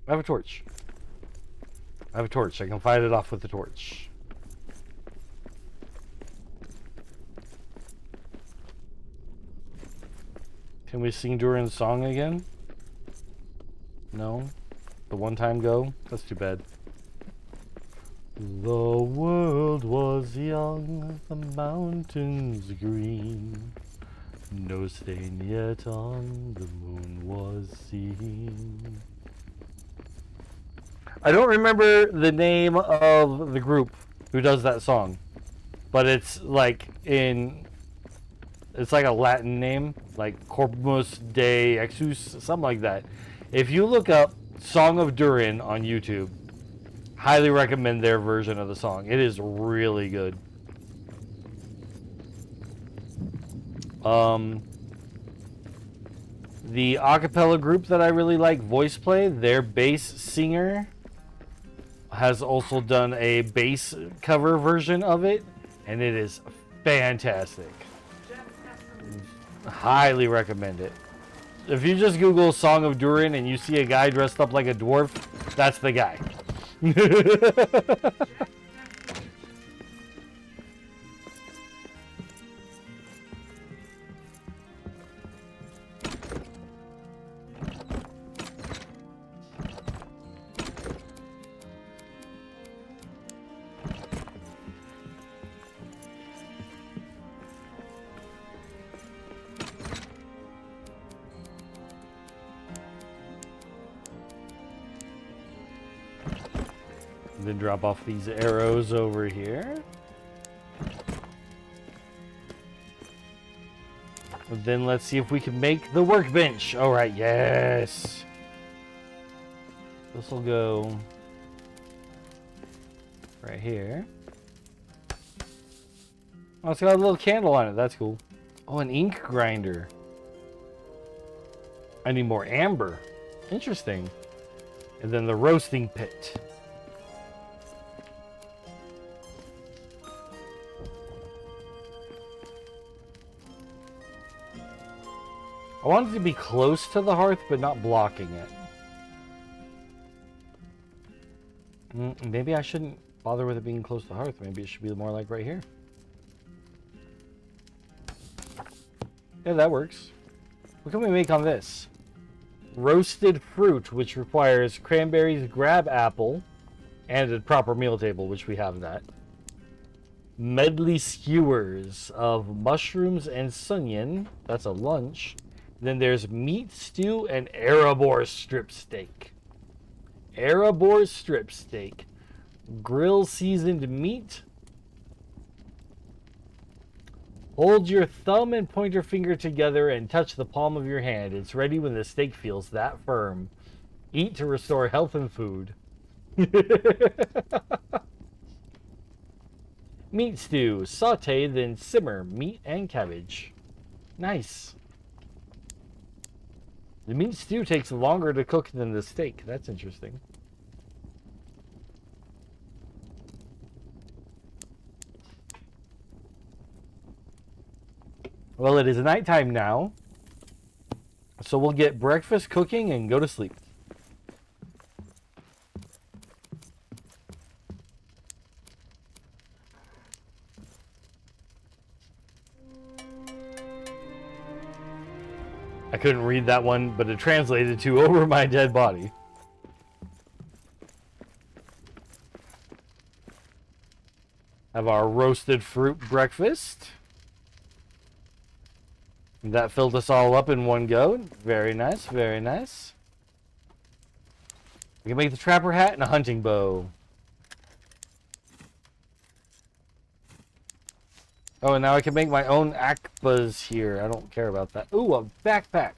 I have a torch. I have a torch. I can fight it off with the torch. Can we sing Durin's song again? No? The one-time go? That's too bad. The world was young, the mountains green. No stain yet on the moon was seen. I don't remember the name of the group who does that song, but it's like it's like a Latin name, like Corpus de Exus, something like that. If you look up Song of Durin on YouTube, highly recommend their version of the song. It is really good. The acapella group that I really like, Voice Play, their bass singer has also done a bass cover version of it, and it is fantastic. Highly recommend it. If you just Google Song of Durin and you see a guy dressed up like a dwarf, that's the guy. Then drop off these arrows over here. Then let's see if we can make the workbench. All right, yes. This will go right here. Oh, it's got a little candle on it. That's cool. Oh, an ink grinder. I need more amber. Interesting. And then the roasting pit. I want it to be close to the hearth, but not blocking it. Maybe I shouldn't bother with it being close to the hearth. Maybe it should be more like right here. Yeah, that works. What can we make on this? Roasted fruit, which requires cranberries, grab apple, and a proper meal table, which we have that. Medley skewers of mushrooms and sunnion. That's a lunch. Then there's meat stew and Erebor strip steak. Erebor strip steak. Grill seasoned meat. Hold your thumb and pointer finger together and touch the palm of your hand. It's ready when the steak feels that firm. Eat to restore health and food. Meat stew. Saute, then simmer meat and cabbage. Nice. The meat stew takes longer to cook than the steak. That's interesting. Well, it is nighttime now, so we'll get breakfast cooking and go to sleep. I couldn't read that one, but it translated to over my dead body. Have our roasted fruit breakfast. That filled us all up in one go. Very nice, very nice. We can make the trapper hat and a hunting bow. Oh, and now I can make my own akbas here. I don't care about that. Ooh, a backpack.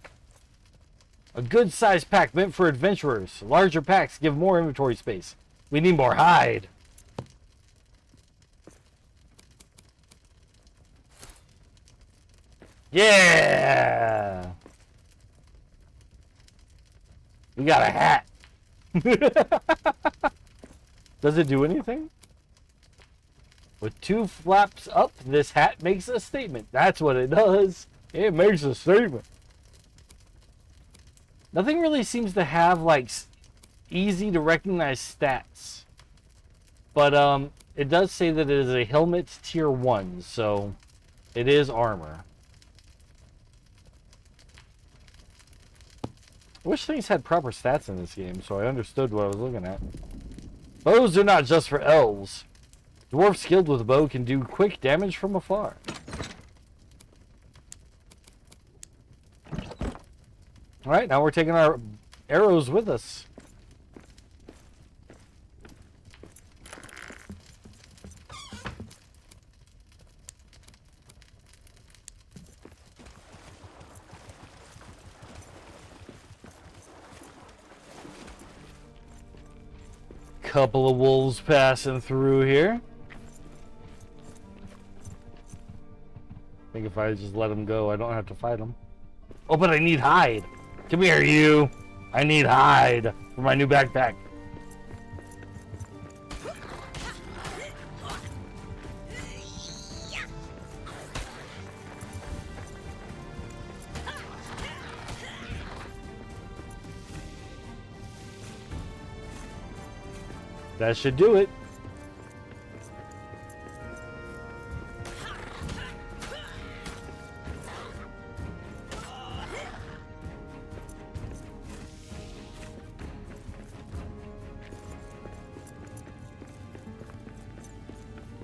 A good-sized pack meant for adventurers. Larger packs give more inventory space. We need more hide. Yeah! We got a hat. Does it do anything? With two flaps up, this hat makes a statement. That's what it does. It makes a statement. Nothing really seems to have, like, easy to recognize stats. But, it does say that it is a helmet tier 1, so it is armor. I wish things had proper stats in this game, so I understood what I was looking at. Bows are not just for elves. Dwarf skilled with a bow can do quick damage from afar. All right, now we're taking our arrows with us. Couple of wolves passing through here. I think if I just let them go, I don't have to fight them. Oh, but I need hide. Come here, you. I need hide for my new backpack. That should do it.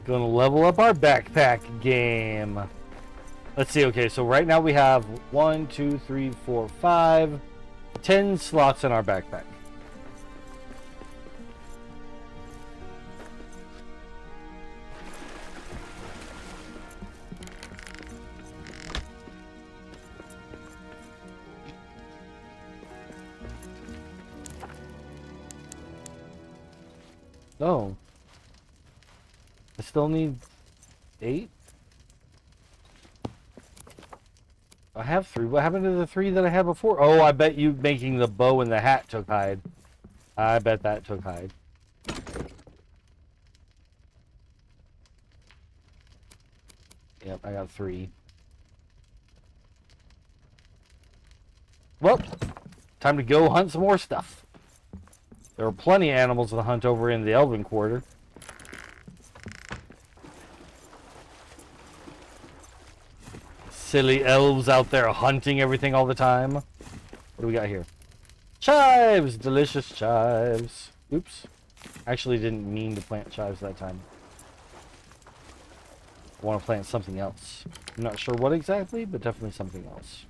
Gonna level up our backpack game. Let's see, okay, so right now we have 1, 2, 3, 4, 5, 10 slots in our backpack. Oh. I still need 8? I have 3. What happened to the 3 that I had before? Oh, I bet you making the bow and the hat took hide. I bet that took hide. Yep, I got 3. Well, time to go hunt some more stuff. There are plenty of animals to hunt over in the Elven Quarter. Silly elves out there hunting everything all the time. What do we got here? Chives! Delicious chives. Oops. Actually didn't mean to plant chives that time. I want to plant something else. I'm not sure what exactly, but definitely something else.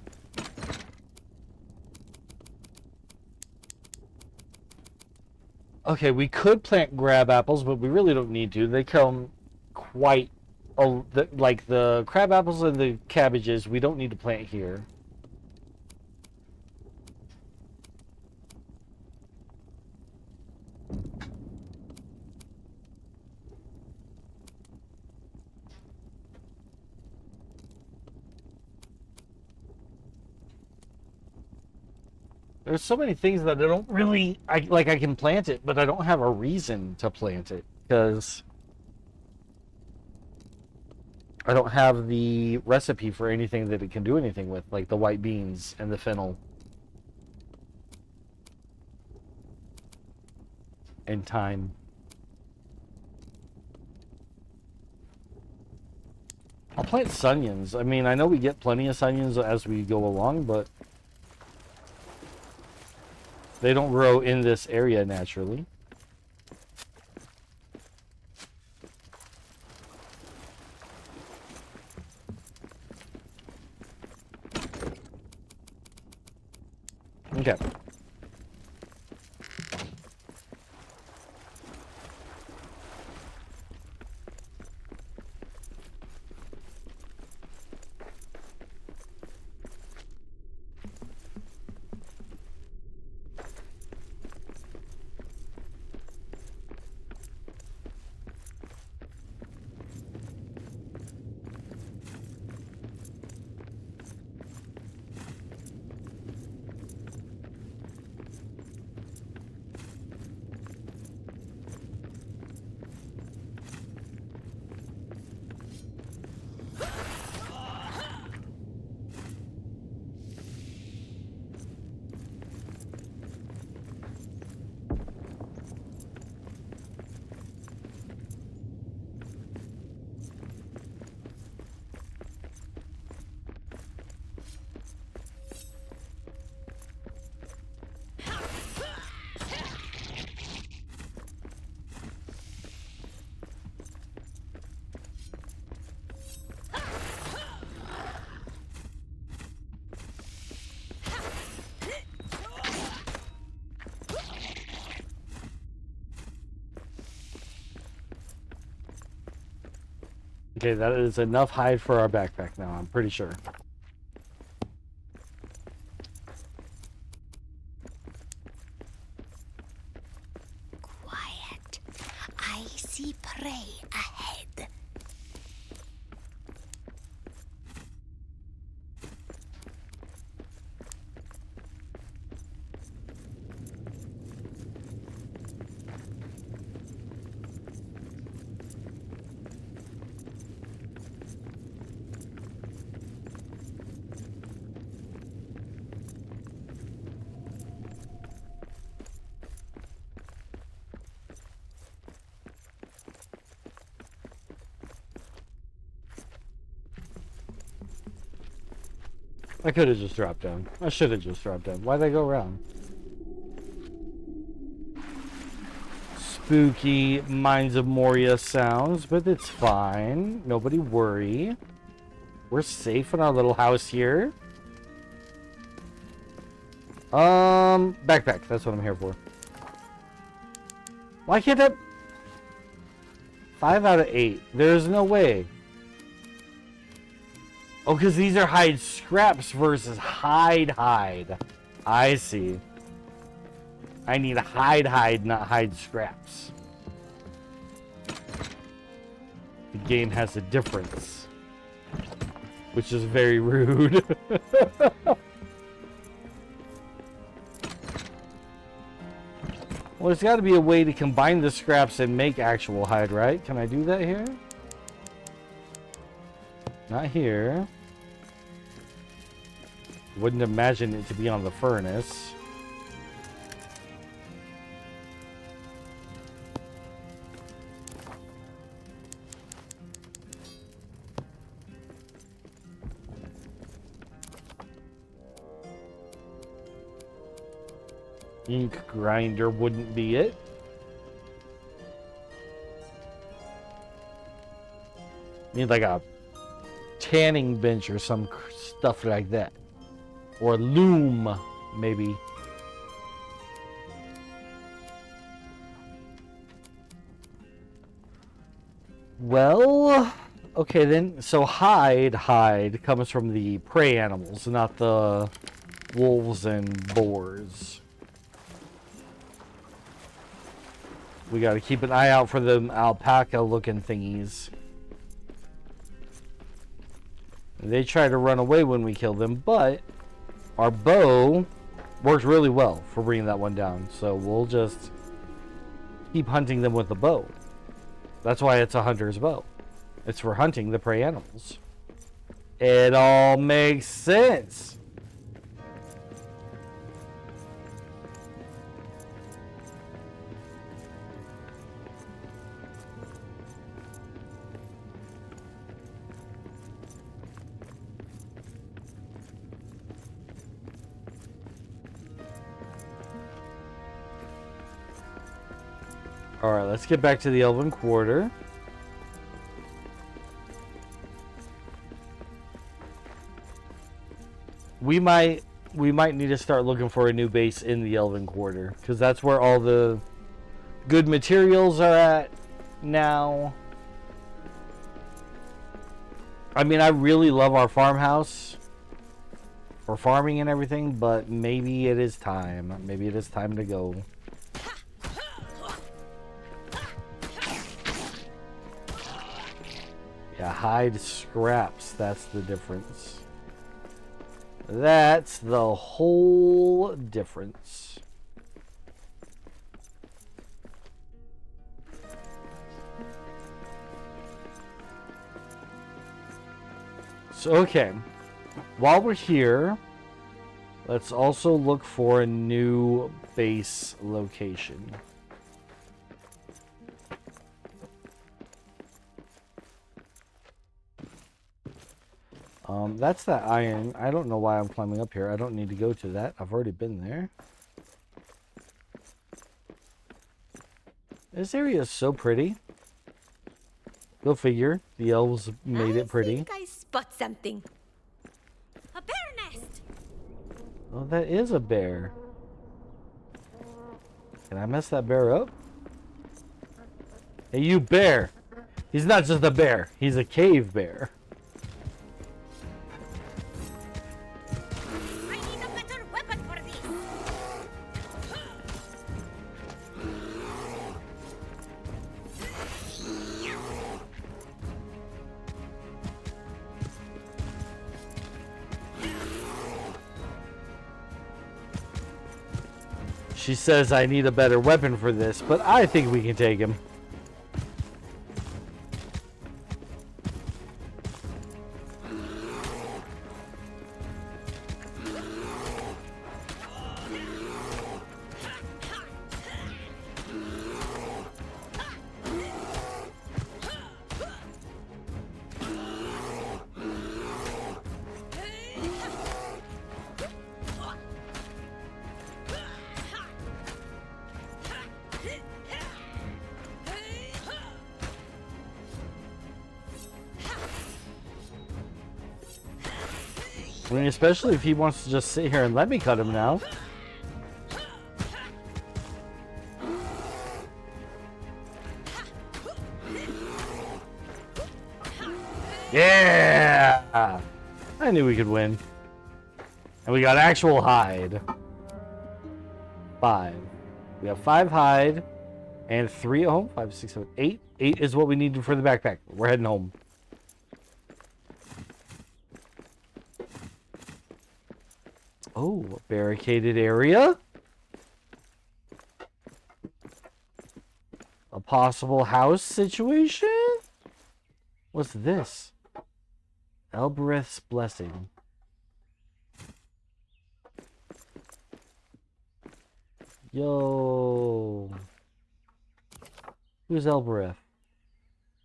Okay, we could plant crab apples, but we really don't need to. They come quite... like the crab apples and the cabbages, we don't need to plant here. There's so many things that I don't really... I can plant it, but I don't have a reason to plant it, because I don't have the recipe for anything that it can do anything with, like the white beans and the fennel. And thyme. I'll plant sunions. I mean, I know we get plenty of sunions as we go along, but they don't grow in this area naturally. Okay. Okay, that is enough hide for our backpack now, I'm pretty sure. Quiet. I see prey ahead. I could have just dropped down. I should have just dropped down. Why'd I go around? Spooky Mines of Moria sounds, but it's fine. Nobody worry. We're safe in our little house here. Backpack. That's what I'm here for. Why can't that... 5 out of 8. There's no way. Oh, because these are hide scraps versus hide. I see. I need hide, not hide scraps. The game has a difference. Which is very rude. Well, there's got to be a way to combine the scraps and make actual hide, right? Can I do that here? Not here. Wouldn't imagine it to be on the furnace. Ink grinder wouldn't be it. Need like a tanning bench or some stuff like that. Or loom, maybe. Well, okay then. So hide comes from the prey animals, not the wolves and boars. We gotta keep an eye out for them alpaca-looking thingies. They try to run away when we kill them, but our bow works really well for bringing that one down. So we'll just keep hunting them with the bow. That's why it's a hunter's bow. It's for hunting the prey animals. It all makes sense. Alright, let's get back to the Elven Quarter. We might need to start looking for a new base in the Elven Quarter, because that's where all the good materials are at now. I mean, I really love our farmhouse for farming and everything, but maybe it is time. Maybe it is time to go. Yeah, hide scraps, that's the difference. That's the whole difference. So, okay. While we're here, let's also look for a new base location. That's that iron. I don't know why I'm climbing up here. I don't need to go to that. I've already been there. This area is so pretty. Go figure. The elves made it pretty. I think I spot something. A bear nest. Oh, that is a bear. Can I mess that bear up? Hey, you bear. He's not just a bear. He's a cave bear. I need a better weapon for this. She says I need a better weapon for this, but I think we can take him. I mean, especially if he wants to just sit here and let me cut him now. Yeah! I knew we could win. And we got actual hide. 5. We have 5 hide and 3 at home. 5, 6, 7, 8. 8 is what we need for the backpack. We're heading home. Oh, a barricaded area. A possible house situation? What's this? Elbereth's blessing. Yo. Who's Elbereth?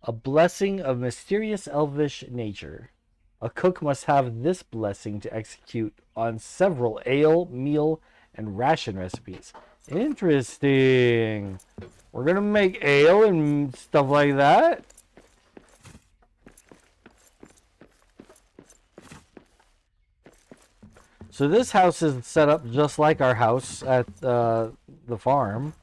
A blessing of mysterious elvish nature. A cook must have this blessing to execute on several ale, meal, and ration recipes. Interesting. We're gonna make ale and stuff like that. So this house is set up just like our house at the farm.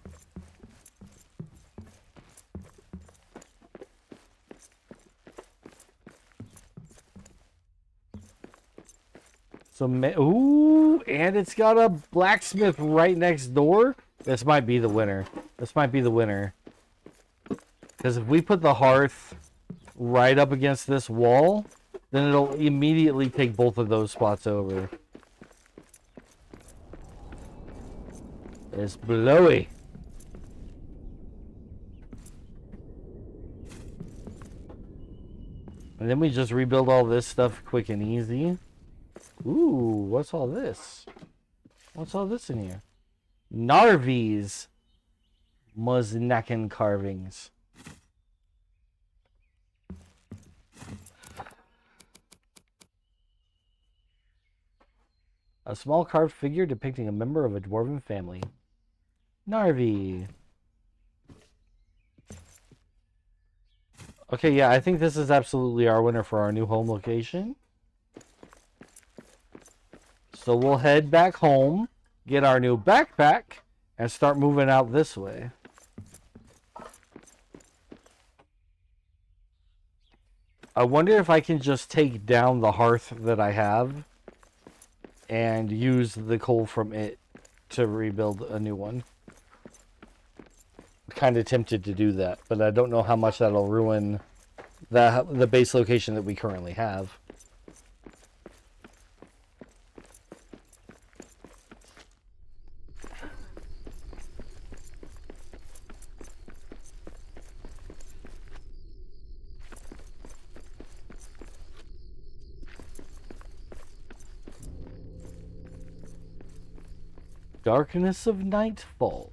So, ooh, and it's got a blacksmith right next door. This might be the winner. This might be the winner. Because if we put the hearth right up against this wall, then it'll immediately take both of those spots over. It's blowy. And then we just rebuild all this stuff quick and easy. Ooh, what's all this? What's all this in here? Narvi's Muznaken carvings. A small carved figure depicting a member of a dwarven family. Narvi. Okay, yeah, I think this is absolutely our winner for our new home location. So we'll head back home, get our new backpack, and start moving out this way. I wonder if I can just take down the hearth that I have and use the coal from it to rebuild a new one. Kind of tempted to do that, but I don't know how much that'll ruin the base location that we currently have. Darkness of Nightfall.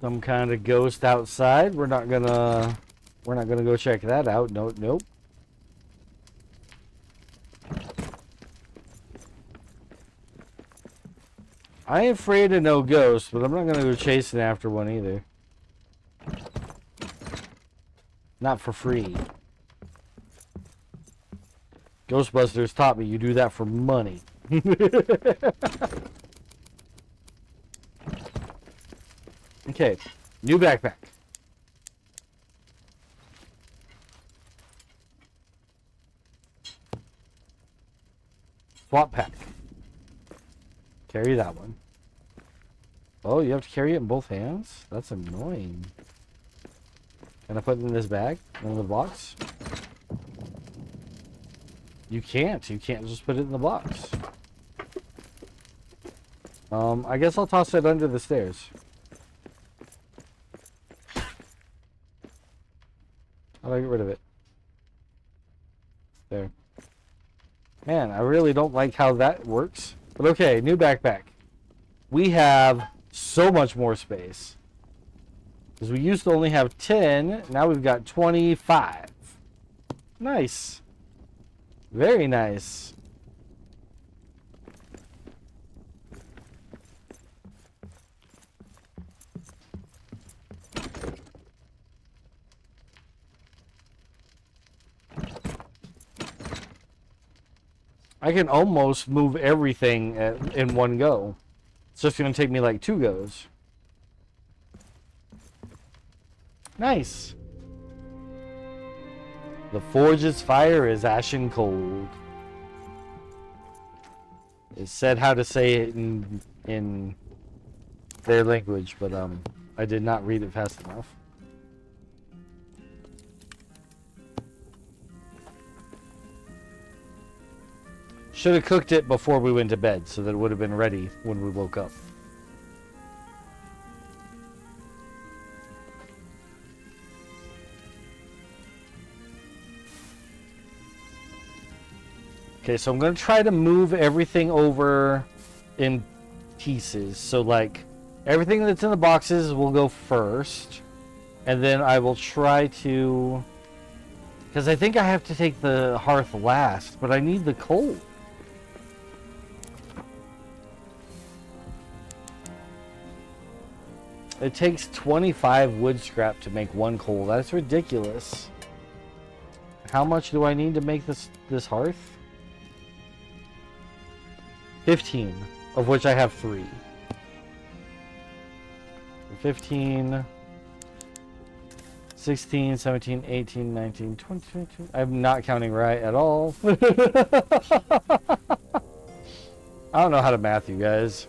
Some kind of ghost outside. We're not gonna go check that out. Nope, nope. I ain't afraid of no ghosts, but I'm not gonna go chasing after one either. Not for free. Ghostbusters taught me you do that for money. Okay, new backpack. Swap pack. Carry that one. Oh, you have to carry it in both hands? That's annoying. Can I put it in this bag? In the box? You can't. You can't just put it in the box. I guess I'll toss it under the stairs. How do I get rid of it? There. Man, I really don't like how that works. But okay, new backpack. We have so much more space. Because we used to only have 10. Now we've got 25. Nice. Very nice. I can almost move everything in one go. It's just going to take me like 2 goes. Nice. The forge's fire is ashen cold. It said how to say it in their language, but I did not read it fast enough. Should have cooked it before we went to bed so that it would have been ready when we woke up. Okay, so I'm going to try to move everything over in pieces. So, like, everything that's in the boxes will go first. And then I will try to... Because I think I have to take the hearth last, but I need the coal. It takes 25 wood scrap to make 1 coal. That's ridiculous. How much do I need to make this hearth? 15, of which I have 3. 15, 16, 17, 18, 19, 20, 22. I'm not counting right at all. I don't know how to math, you guys.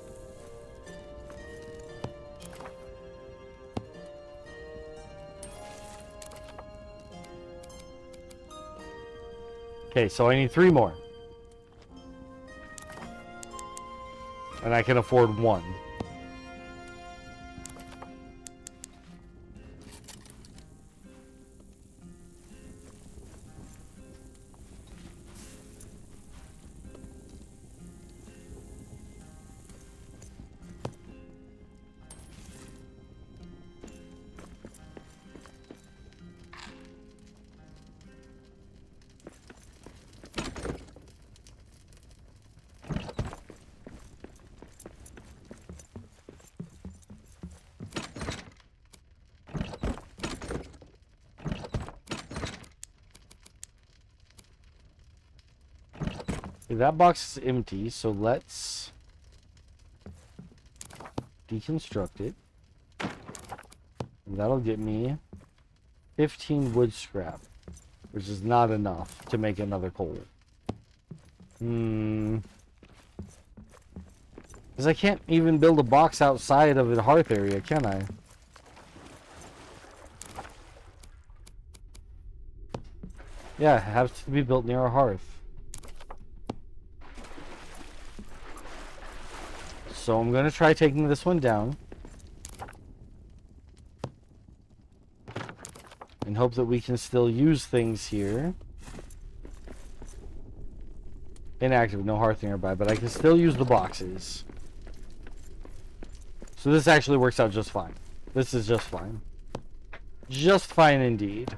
Okay, so I need 3 more. And I can afford 1. That box is empty, so let's deconstruct it. And that'll get me 15 wood scrap, which is not enough to make another coal. Because I can't even build a box outside of the hearth area, can I? Yeah, it has to be built near a hearth. So I'm going to try taking this one down. And hope that we can still use things here. Inactive, no hearth nearby, but I can still use the boxes. So this actually works out just fine. This is just fine. Just fine indeed.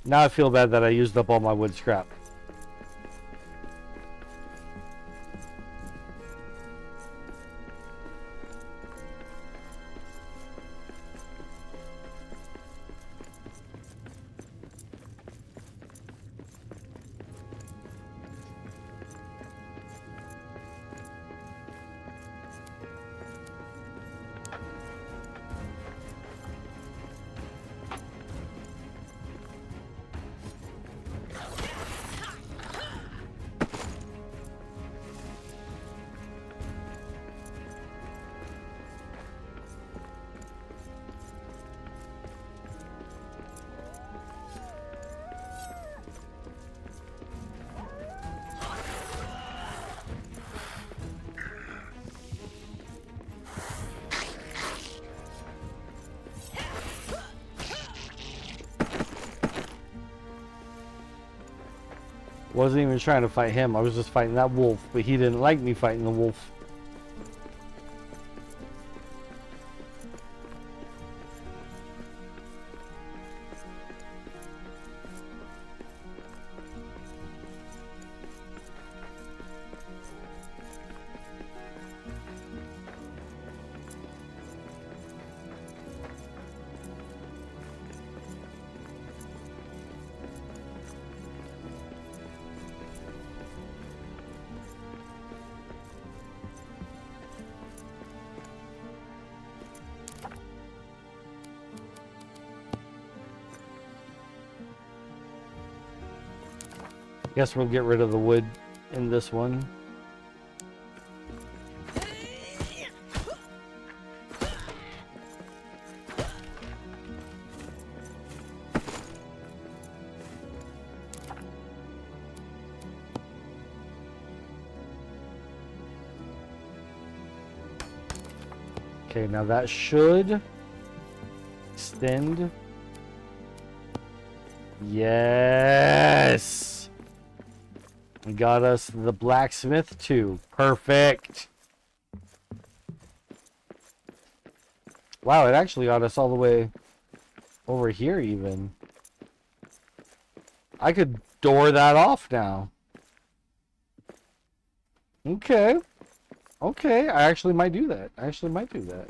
Now I feel bad that I used up all my wood scrap. Wasn't even trying to fight him. I was just fighting that wolf, but he didn't like me fighting the wolf. Guess we'll get rid of the wood in this one. Okay, now that should extend. Yes! We got us the blacksmith too. Perfect! Wow, it actually got us all the way over here even. I could door that off now. Okay. Okay, I actually might do that. I actually might do that.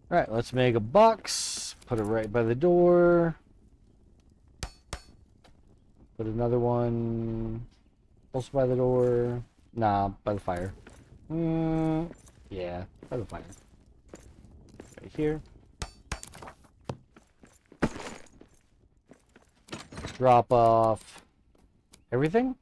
Alright, let's make a box. Put it right by the door. Put another one also by the door. Nah, by the fire. Yeah, by the fire. Right here. Drop off everything.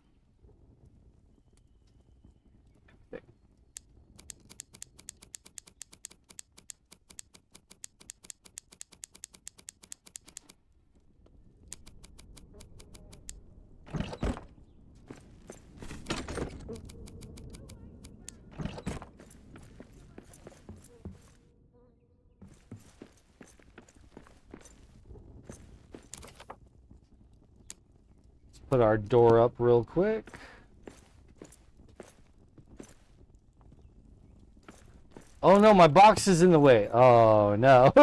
Put our door up real quick. Oh no, my box is in the way. Oh no.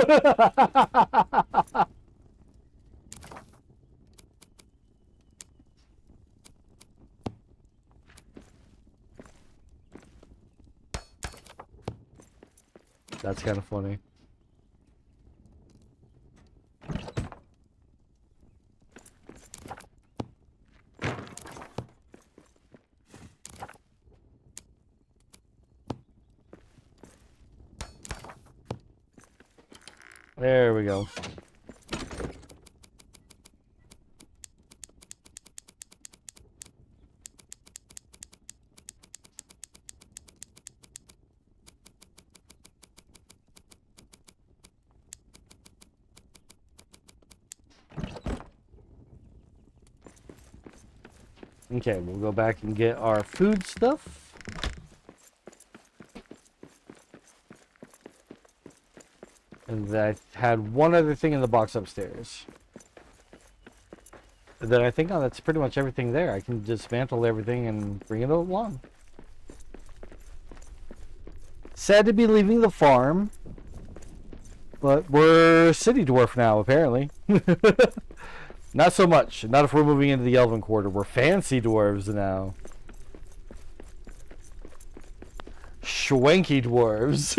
That's kind of funny. There we go. Okay, we'll go back and get our food stuff. And I had one other thing in the box upstairs. Then I think, oh, that's pretty much everything there. I can dismantle everything and bring it along. Sad to be leaving the farm, but we're city dwarf now, apparently. Not so much. Not if we're moving into the Elven Quarter. We're fancy dwarves now. Schwanky dwarves.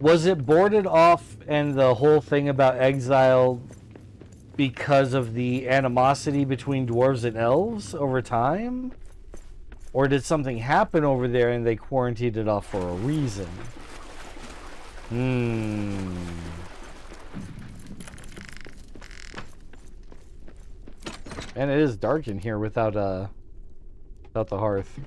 Was it boarded off and the whole thing about exile because of the animosity between dwarves and elves over time? Or did something happen over there and they quarantined it off for a reason? And it is dark in here without the hearth.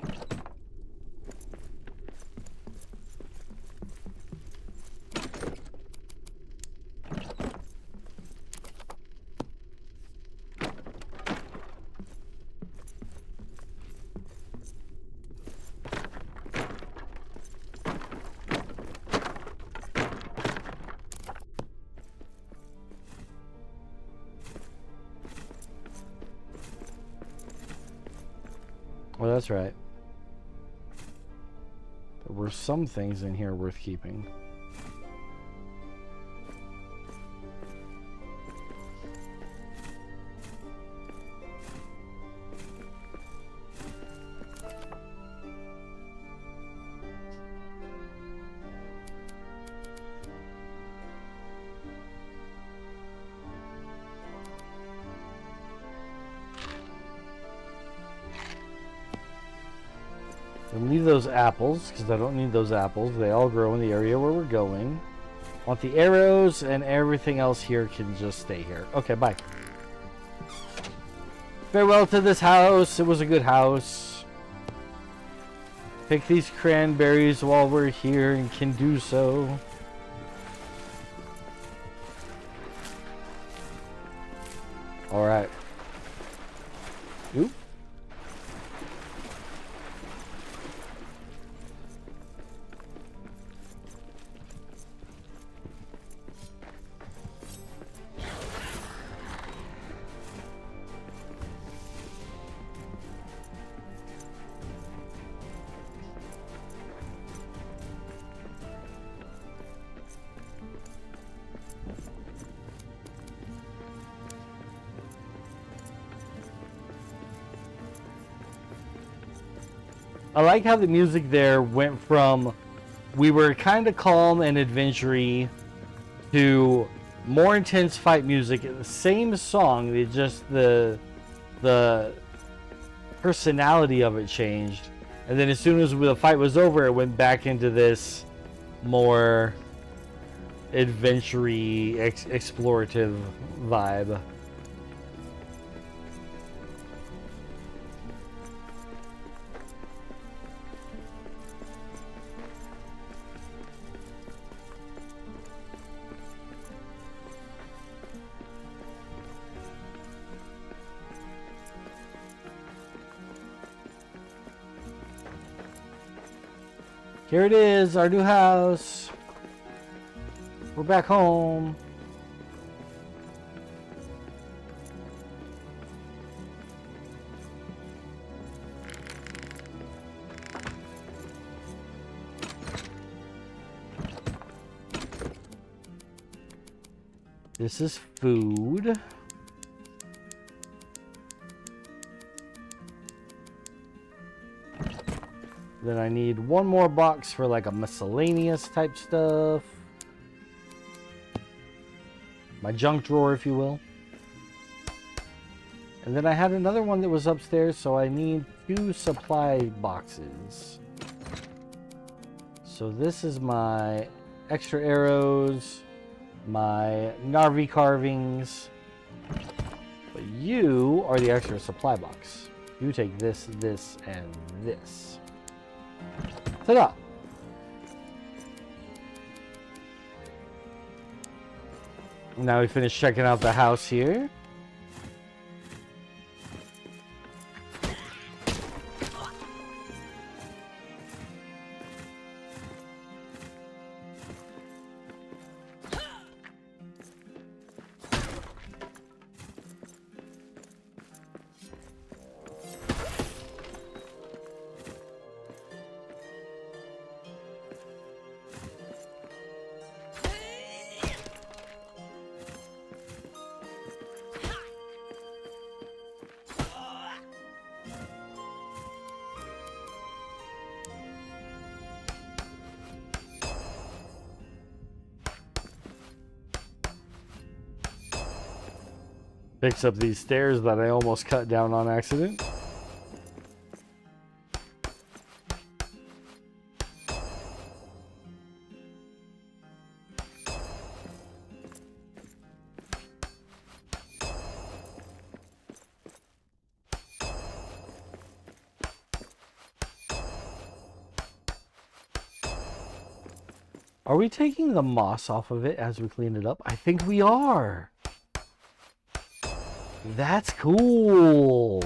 Well, that's right. There were some things in here worth keeping. And leave those apples, because I don't need those apples. They all grow in the area where we're going. Want the arrows, and everything else here can just stay here. Okay, bye. Farewell to this house. It was a good house. Pick these cranberries while we're here and can do so. Alright. Oop. I like how the music there went from we were kind of calm and adventure-y to more intense fight music. The same song, it just the personality of it changed. And then as soon as the fight was over, it went back into this more adventure-y, explorative vibe. Here it is, our new house. We're back home. This is food. Then I need one more box for like a miscellaneous type stuff. My junk drawer, if you will. And then I had another one that was upstairs, so I need 2 supply boxes. So this is my extra arrows. my Narvi carvings. But you are the extra supply box. You take this, this, and this. Ta-da! Now we finished checking out the house here. Picks up these stairs that I almost cut down on accident. Are we taking the moss off of it as we clean it up? I think we are. That's cool.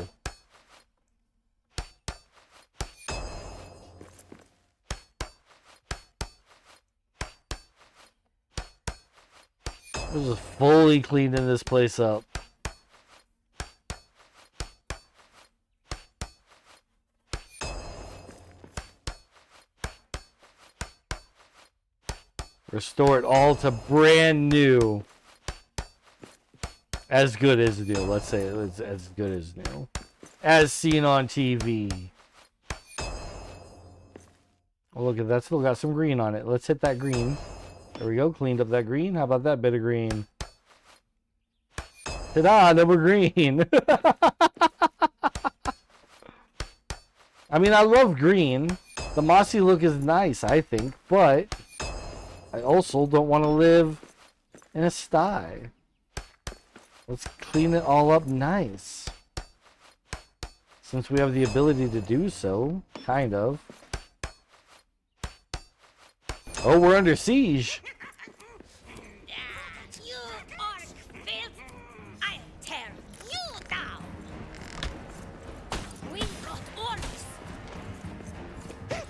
We're just fully cleaning this place up. Restore it all to brand new. As good as new. Let's say it was as good as new. As seen on TV. Oh, look at that. Still got some green on it. Let's hit that green. There we go. Cleaned up that green. How about that bit of green? Ta-da! Double green. I mean, I love green. The mossy look is nice, I think. But I also don't want to live in a sty. Let's clean it all up nice. Since we have the ability to do so, kind of. Oh, we're under siege. You orc filth! I'll tear you down! We got orcs! That's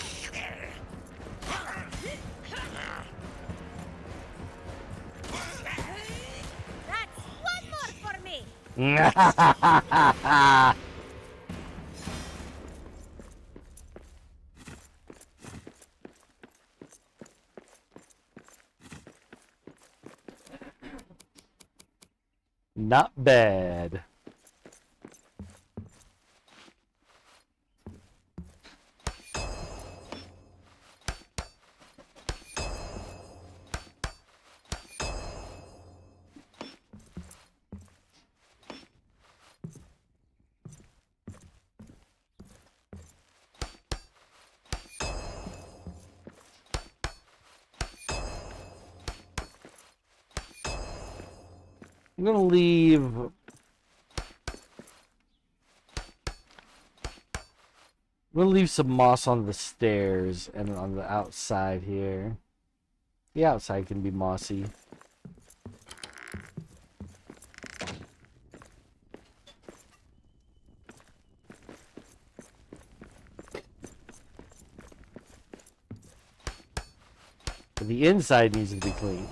all you got? That's one more for me! Not bad. I'm gonna leave. I'm gonna leave some moss on the stairs and on the outside here. The outside can be mossy. But the inside needs to be clean.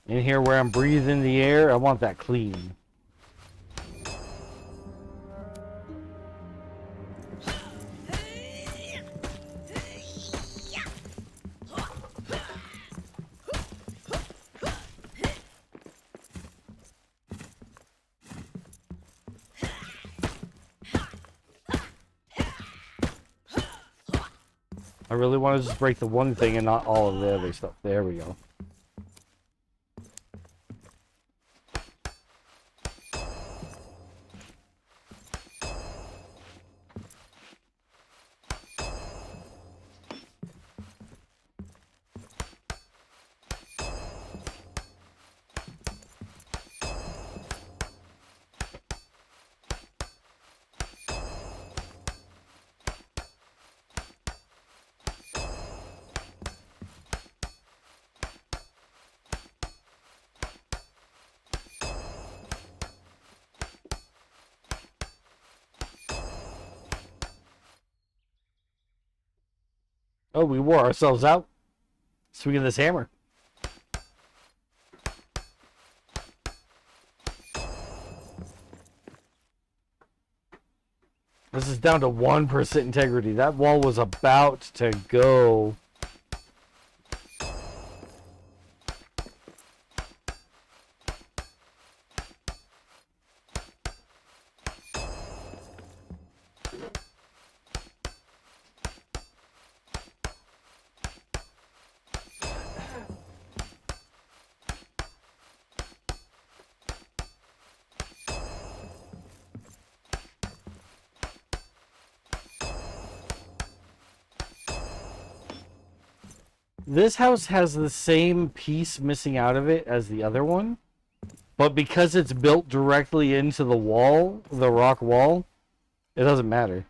In here where I'm breathing the air, I want that clean. I really want to just break the one thing and not all of the other stuff. There we go. Oh, we wore ourselves out swinging this hammer. This is down to 1% integrity. That wall was about to go. This house has the same piece missing out of it as the other one, but because it's built directly into the wall, the rock wall, it doesn't matter.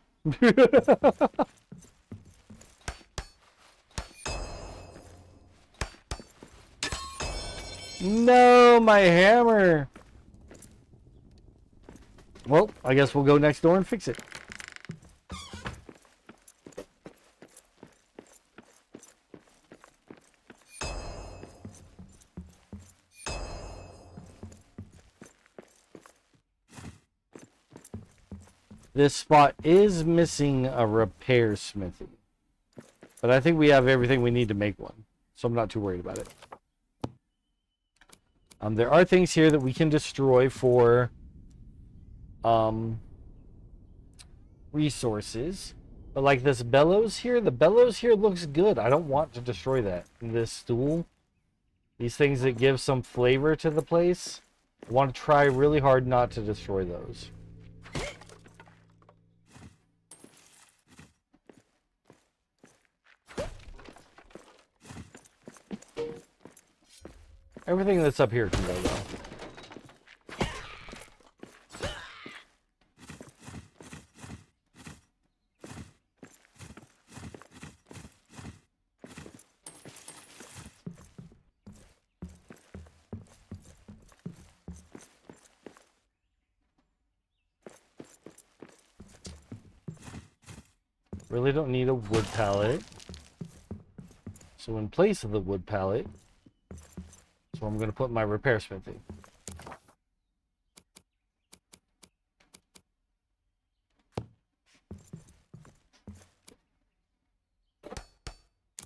No, my hammer! Well, I guess we'll go next door and fix it. This spot is missing a repair smithy, but I think we have everything we need to make one, so I'm not too worried about it. There are things here that we can destroy for resources, but like this bellows here, the bellows here looks good. I don't want to destroy that. This stool, these things that give some flavor to the place, I want to try really hard not to destroy those. Everything that's up here can go, though. Really don't need a wood pallet. So in place of the wood pallet, so I'm going to put my repair smithy.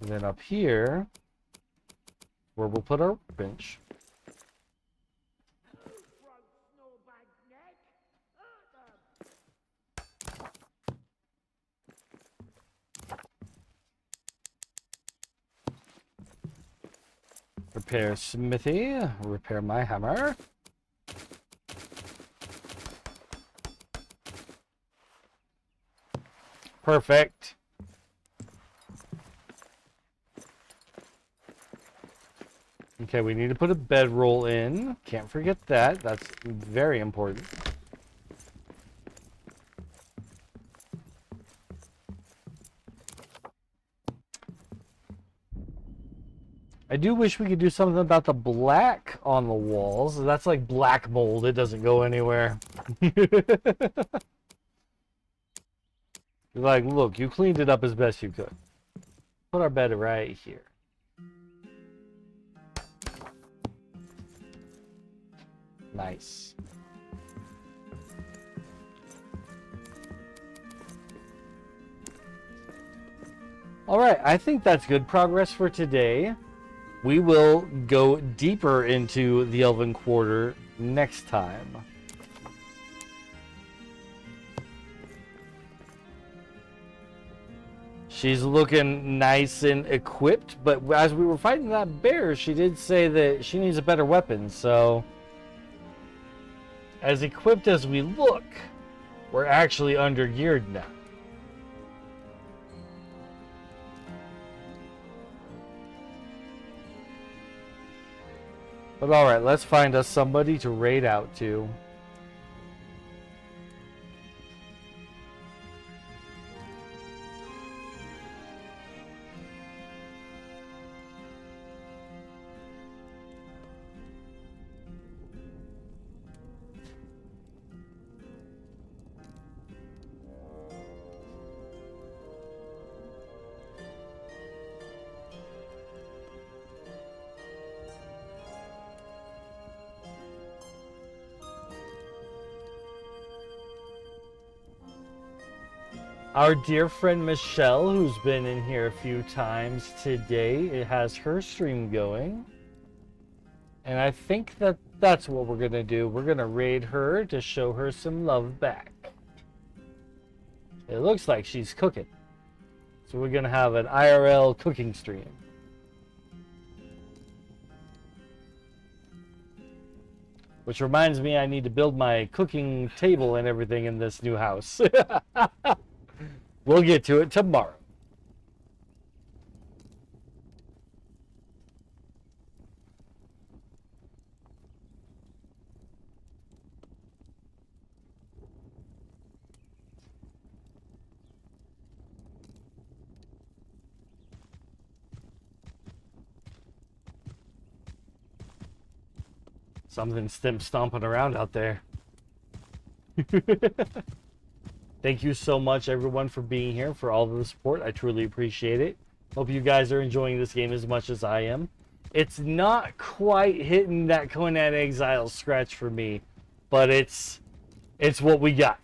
And then up here, where we'll put our bench. Repair smithy, repair my hammer. Perfect. Okay, we need to put a bedroll in. Can't forget that. That's very important. I do wish we could do something about the black on the walls. That's like black mold. It doesn't go anywhere. Like, look, you cleaned it up as best you could. Put our bed right here. Nice. All right, I think that's good progress for today. We will go deeper into the Elven Quarter next time. She's looking nice and equipped, but as we were fighting that bear, she did say that she needs a better weapon, so... As equipped as we look, we're actually under-geared now. But alright, let's find us somebody to raid out to. Our dear friend Michelle, who's been in here a few times today, it has her stream going. And I think that that's what we're going to do. We're going to raid her to show her some love back. It looks like she's cooking. So we're going to have an IRL cooking stream. Which reminds me I need to build my cooking table and everything in this new house. We'll get to it tomorrow. Something stomping around out there. Thank you so much, everyone, for being here, for all of the support. I truly appreciate it. Hope you guys are enjoying this game as much as I am. It's not quite hitting that Conan Exile scratch for me, but it's what we got.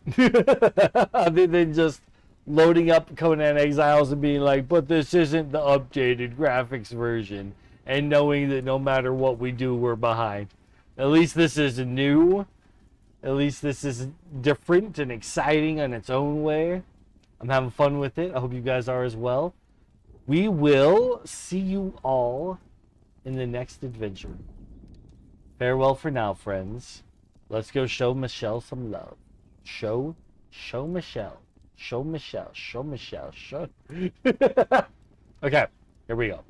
Other than just loading up Conan Exiles and being like, but this isn't the updated graphics version, and knowing that no matter what we do, we're behind. At least this is new. At least this is different and exciting in its own way. I'm having fun with it. I hope you guys are as well. We will see you all in the next adventure. Farewell for now, friends. Let's go show Michelle some love. Show Michelle. Show Michelle. Show Michelle. Show. Okay, here we go.